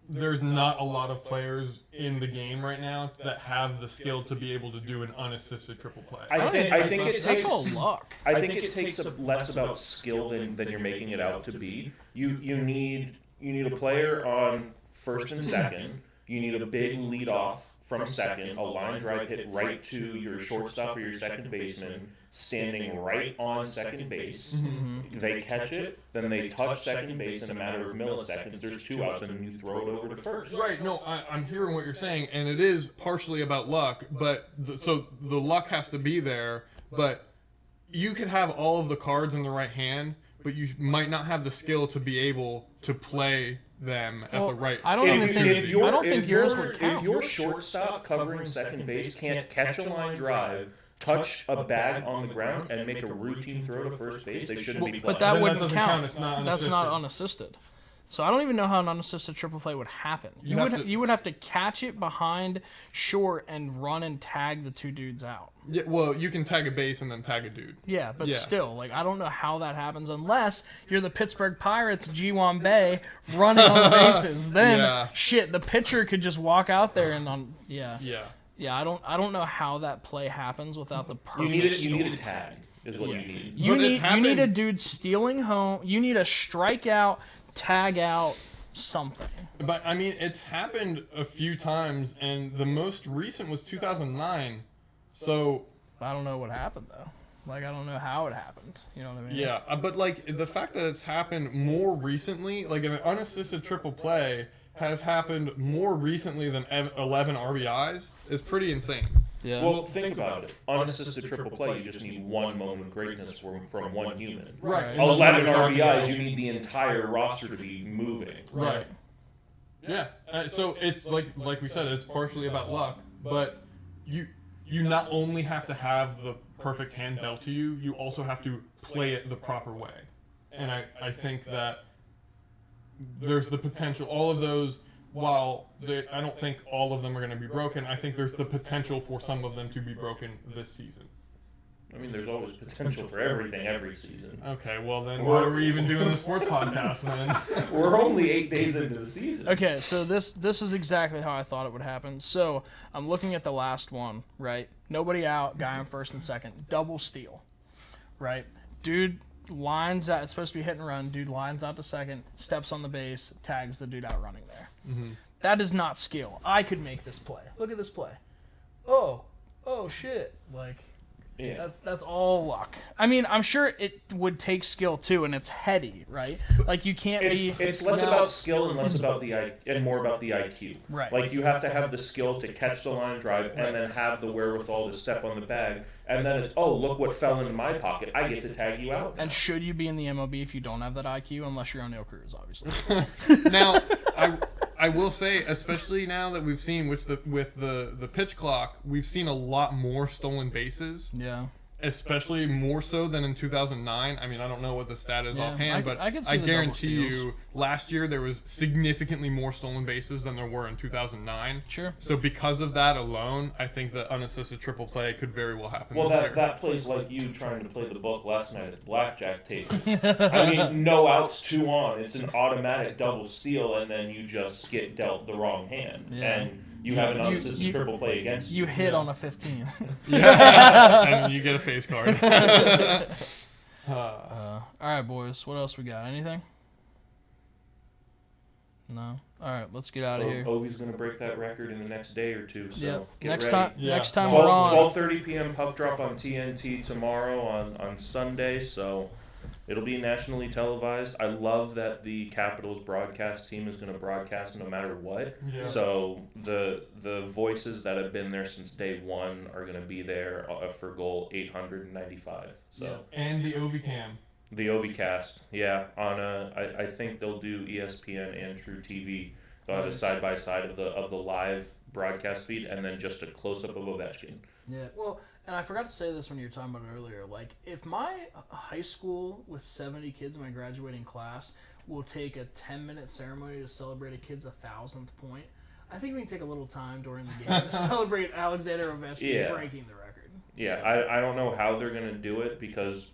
there's not a lot of players in the game right now that have the skill to be able to do an unassisted triple play. I think it takes all luck. I think it takes less about skill than you're making it out to be. You need a player on first and second. You need a big lead off from second, a line drive hit right to your shortstop or your second baseman, standing right on second base. Mm-hmm. They catch it, then they touch second base in a matter of milliseconds. There's 2 outs, and then you throw it over to first. Right. No, I'm hearing what you're saying, and it is partially about luck. But so the luck has to be there. But you could have all of the cards in the right hand, but you might not have the skill to be able to play them at the right. I don't think yours would count. If your shortstop covering second base can't catch a line drive, touch a bag on the ground, and make a routine throw to first base, they shouldn't be playing. But that wouldn't doesn't count. It's not That's not unassisted. So I don't even know how an unassisted triple play would happen. You would have to catch it behind short and run and tag the two dudes out. Yeah, well, you can tag a base and then tag a dude. Yeah, but still, like, I don't know how that happens unless you're the Pittsburgh Pirates, G1 Bay, running on the bases. Then, shit, the pitcher could just walk out there and Yeah, I don't know how that play happens without the perfect. You need a tag. Is what you need. You need a dude stealing home. You need a strikeout, tag out, something. But I mean, it's happened a few times, and the most recent was 2009. So I don't know what happened though. Like, I don't know how it happened. You know what I mean? Yeah, but like the fact that it's happened more recently, like an unassisted triple play has happened more recently than 11 RBIs, is pretty insane. Yeah. Well, think about it. Unassisted triple play, you just need one moment of greatness from one human. Right. 11 RBIs, you need the entire roster to be moving. Right. Yeah. So it's like we said, it's partially about luck, but you not only have to have the perfect hand dealt to you, you also have to play it the proper way. And I think that there's the potential, all of those, while I don't think all of them are going to be broken, I think there's the potential for some of them to be broken this season. I mean, there's always potential for everything every season. Okay, well then, why are we even doing the sports podcast then? We're only 8 days into the season. Okay, so this is exactly how I thought it would happen. So I'm looking at the last one, right? Nobody out, guy on first and second, double steal, right? Dude lines out. It's supposed to be hit and run. Dude lines out to second, steps on the base, tags the dude out running there. Mm-hmm. That is not skill. I could make this play. Look at this play. Oh shit! Like. Yeah. That's all luck. I mean, I'm sure it would take skill too, and it's heady, right? Like you can't be. It's less about skill and less about and more about the IQ. Right. Like you have to have the skill to catch the line drive and then have the wherewithal to step on the bag, and then it's look what fell into my pocket. I get to tag you out. Now. And should you be in the MLB if you don't have that IQ, unless you're O'Neal Cruz, obviously. Now, I will say, especially now that we've seen with the pitch clock, we've seen a lot more stolen bases. Yeah. Especially more so than in 2009. I mean, I don't know what the stat is offhand, but I guarantee you last year there was significantly more stolen bases than there were in 2009. Sure. So because of that alone, I think the unassisted triple play could very well happen this year. That plays like you trying to play the book last night at the blackjack table. I mean, no outs, 2 on. It's an automatic double steal, and then you just get dealt the wrong hand. Yeah. And you have an unassisted triple play against you. You hit on a 15. and you get a face card. All right, boys. What else we got? Anything? No. All right, let's get out of here. Ovi's going to break that record in the next day or two. So next ready. time we're on 12:30 p.m. puck drop on TNT tomorrow on Sunday. So it'll be nationally televised. I love that the Capitals broadcast team is going to broadcast no matter what. Yeah. So the voices that have been there since day one are going to be there for goal 895. So and the OviCam. The OviCast, yeah. I think they'll do ESPN and True TV. They'll have a side by side of the live broadcast feed and then just a close up of Ovechkin. Yeah. Well, and I forgot to say this when you were talking about it earlier. Like, if my high school with 70 kids in my graduating class will take a 10-minute ceremony to celebrate a kid's 1,000th point, I think we can take a little time during the game to celebrate Alexander Ovechkin breaking the record. Yeah, so. I don't know how they're going to do it because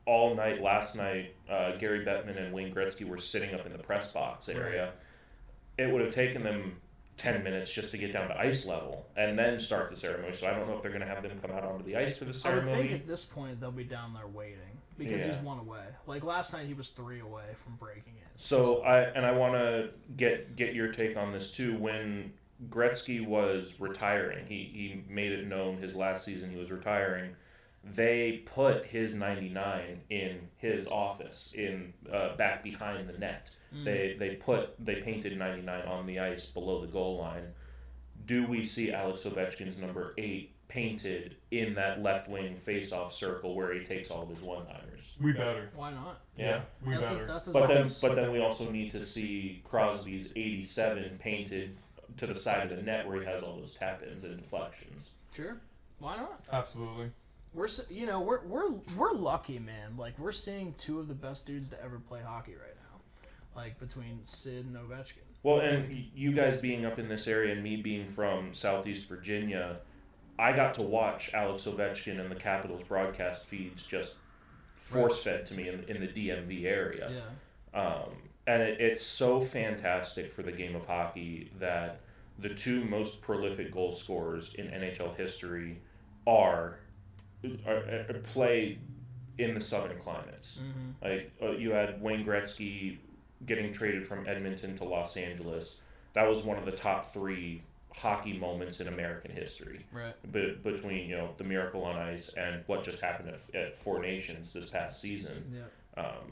all night last night, Gary Bettman and Wayne Gretzky were sitting up in the press box area. Right. It would have taken them 10 minutes just to get down to ice level and then start the ceremony. So I don't know if they're going to have them come out onto the ice for the ceremony. I would think at this point they'll be down there waiting because he's 1 away. Like last night he was 3 away from breaking it. So I want to get your take on this too. When Gretzky was retiring, he made it known his last season he was retiring. They put his 99 in his office in back behind the net. They painted 99 on the ice below the goal line. Do we see Alex Ovechkin's number 8 painted in that left wing face-off circle where he takes all of his one-liners? We better. Why not? Yeah, we better. But then we also need to see Crosby's 87 painted to the side of the net where he has all those tap-ins and deflections. Sure, why not? Absolutely. We're lucky, man. Like we're seeing 2 of the best dudes to ever play hockey right now. like between Sid and Ovechkin. Well, and you guys being up in this area and me being from Southeast Virginia, I got to watch Alex Ovechkin and the Capitals broadcast feeds just force-fed to me in the DMV area. Yeah. And it's so fantastic for the game of hockey that the two most prolific goal scorers in NHL history play in the southern climates. Mm-hmm. Like you had Wayne Gretzky getting traded from Edmonton to Los Angeles. That was one of the top 3 hockey moments in American history. Right. Between the Miracle on Ice and what just happened at Four Nations this past season. Yeah.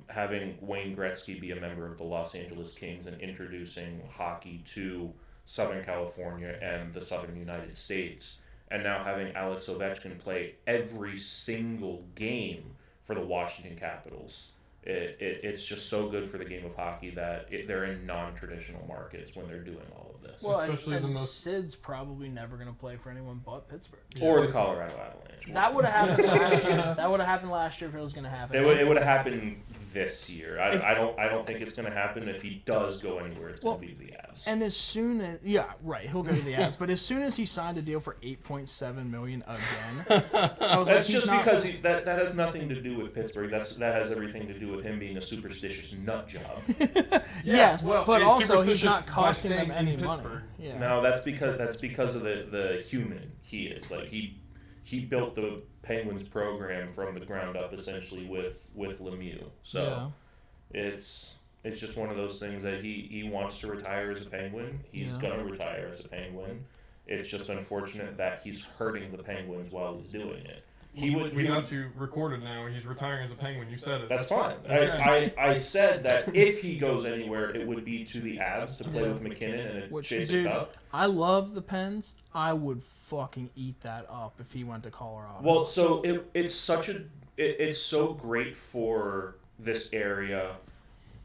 Having Wayne Gretzky be a member of the Los Angeles Kings and introducing hockey to Southern California and the Southern United States, and now having Alex Ovechkin play every single game for the Washington Capitals. It's just so good for the game of hockey that they're in non-traditional markets when they're doing all of this. Well, Especially and Sid's probably never going to play for anyone but Pittsburgh. Or the Colorado Avalanche. That would have happened last year. That would have happened last year if it was going to happen. It would have happened this year. I don't think it's going to happen. If he does go anywhere, it's going to be the Avs. And as soon as he'll go to the Avs. But as soon as he signed a deal for $8.7 million again, I was that's just because that has nothing to do with Pittsburgh. That has everything to do with him being a superstitious nut job. Yes, well, but he's also he's superstitious not by costing them staying any in money. Pittsburgh. Yeah. No, that's because of the human he is. Like he built the Penguins program from the ground up essentially with Lemieux. So it's just one of those things that he wants to retire as a Penguin. He's gonna retire as a Penguin. It's just unfortunate that he's hurting the Penguins while he's doing it. We got you recorded now. He's retiring as a Penguin. You said it. That's fine. Okay. I said that if he goes anywhere, it would be to the Avs to play with McKinnon and chase a cup. I love the Pens. I would fucking eat that up if he went to Colorado. Well, so it's so great for this area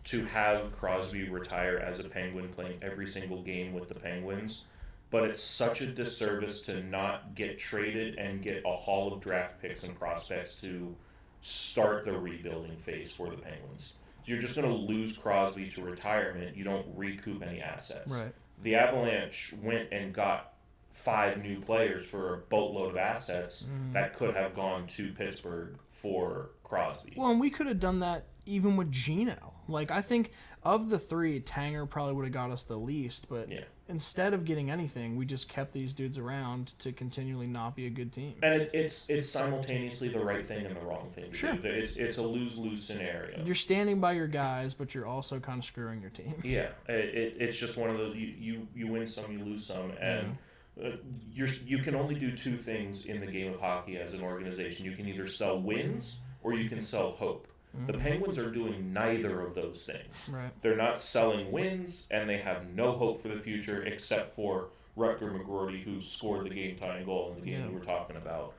to have Crosby retire as a Penguin, playing every single game with the Penguins. But it's such a disservice to not get traded and get a haul of draft picks and prospects to start the rebuilding phase for the Penguins. You're just going to lose Crosby to retirement. You don't recoup any assets. Right. The Avalanche went and got 5 new players for a boatload of assets that could have gone to Pittsburgh for Crosby. Well, and we could have done that even with Gino. Like, I think of the 3, Tanger probably would have got us the least, but instead of getting anything, we just kept these dudes around to continually not be a good team. And it's simultaneously the right thing and the wrong thing. Sure. It's a lose-lose scenario. You're standing by your guys, but you're also kind of screwing your team. Yeah, it's just one of those, you win some, you lose some, and you can only do 2 things in the game of hockey as an organization. You can either sell wins or you can sell hope. The Penguins are doing neither of those things. Right. They're not selling wins, and they have no hope for the future except for Rutger McGroarty, who scored the game-tying goal in the game we were talking about.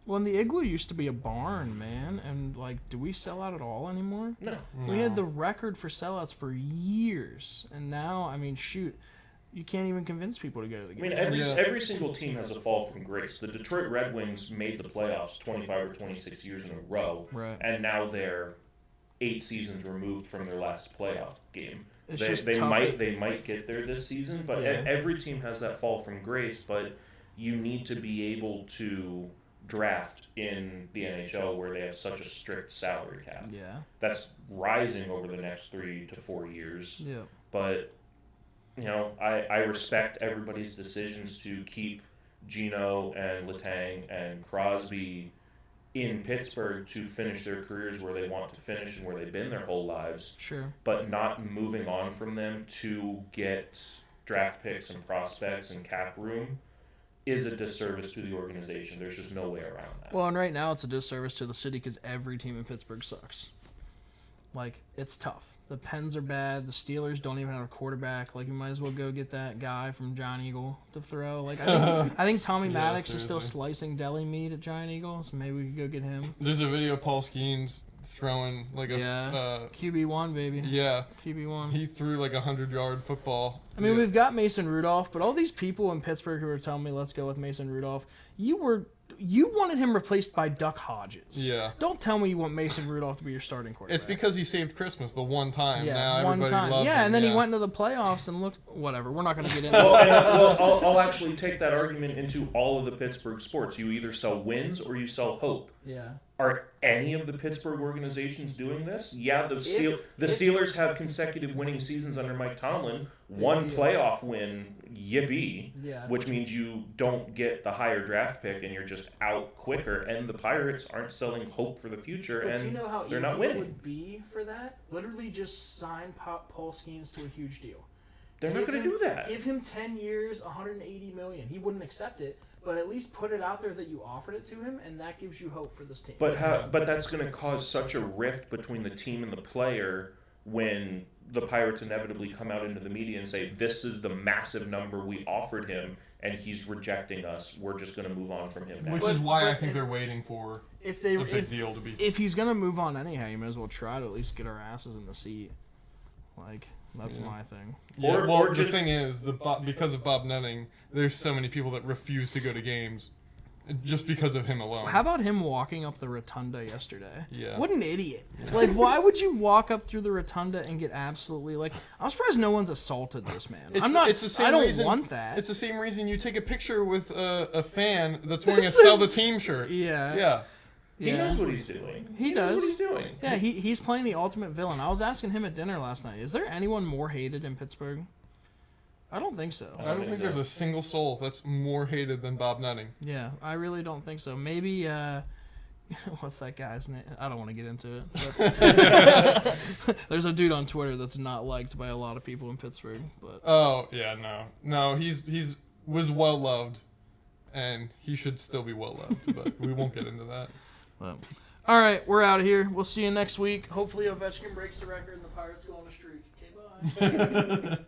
Well, and the Igloo used to be a barn, man, and, like, do we sell out at all anymore? No. We had the record for sellouts for years, and now, I mean, shoot, you can't even convince people to go to the game. I mean, every single team has a fall from grace. The Detroit Red Wings made the playoffs 25 or 26 years in a row, right. And now they're 8 seasons removed from their last playoff game. They might get there this season, but Yeah. every team has that fall from grace. But you need to be able to draft in the NHL where they have such a strict salary cap. Yeah. That's rising over the next 3 to 4 years. Yeah. But I respect everybody's decisions to keep Gino and Letang and Crosby in Pittsburgh to finish their careers where they want to finish and where they've been their whole lives. Sure. But not moving on from them to get draft picks and prospects and cap room is a disservice to the organization. There's just no way around that. Well, and right now it's a disservice to the city because every team in Pittsburgh sucks. Like, it's tough. The Pens are bad. The Steelers don't even have a quarterback. Like, you might as well go get that guy from Giant Eagle to throw. Like, I think Tommy Maddox is still slicing deli meat at Giant Eagle, so maybe we could go get him. There's a video of Paul Skeens throwing like a QB1, baby. Yeah, QB1. he threw like 100-yard football. I mean, we've got Mason Rudolph, but all these people in Pittsburgh who are telling me let's go with Mason Rudolph, you were you wanted him replaced by Duck Hodges. Yeah. Don't tell me you want Mason Rudolph to be your starting quarterback. It's because he saved Christmas the one time. Yeah, now one everybody time. loves Yeah, him. and then he went into the playoffs and looked. Whatever. We're not going to get into Well, it. I'll actually take that argument into all of the Pittsburgh sports. You either sell wins or you sell hope. Yeah. Are any of the Pittsburgh organizations doing this? Yeah, the Steelers have consecutive winning seasons under Mike Tomlin. One playoff win, yippee, which means you don't get the higher draft pick and you're just out quicker. And the Pirates aren't selling hope for the future, But and do you know how they're easy not winning. it would be for that? Literally just sign Paul Skeens to a huge deal. They're not going to do that. Give him 10 years, $180 million. He wouldn't accept it, but at least put it out there that you offered it to him, and that gives you hope for this team. But that's going to cause such a rift between the team and the player when the Pirates inevitably come out into the media and say, this is the massive number we offered him, and he's rejecting us. We're just going to move on from him now. Which is why I think they're waiting for a big deal to be. If he's going to move on anyhow, you may as well try to at least get our asses in the seat. That's my thing. Yeah, well, the thing is, because of Bob Nutting, there's so many people that refuse to go to games just because of him alone. How about him walking up the rotunda yesterday? Yeah. What an idiot. Like, why would you walk up through the rotunda and get absolutely, I'm surprised no one's assaulted this man. I don't want that. It's the same reason you take a picture with a fan that's wearing a Sell the Team shirt. Yeah. Yeah. He knows what he's doing. He does. knows what he's doing. Yeah, he's playing the ultimate villain. I was asking him at dinner last night, is there anyone more hated in Pittsburgh? I don't think so. I don't think there's a single soul that's more hated than Bob Nutting. Yeah, I really don't think so. Maybe, what's that guy's name? I don't want to get into it. But there's a dude on Twitter that's not liked by a lot of people in Pittsburgh. But oh, yeah, no. He's was well loved, and he should still be well loved, but we won't get into that. All right, we're out of here. We'll see you next week. Hopefully Ovechkin breaks the record and the Pirates go on a streak. Okay, bye.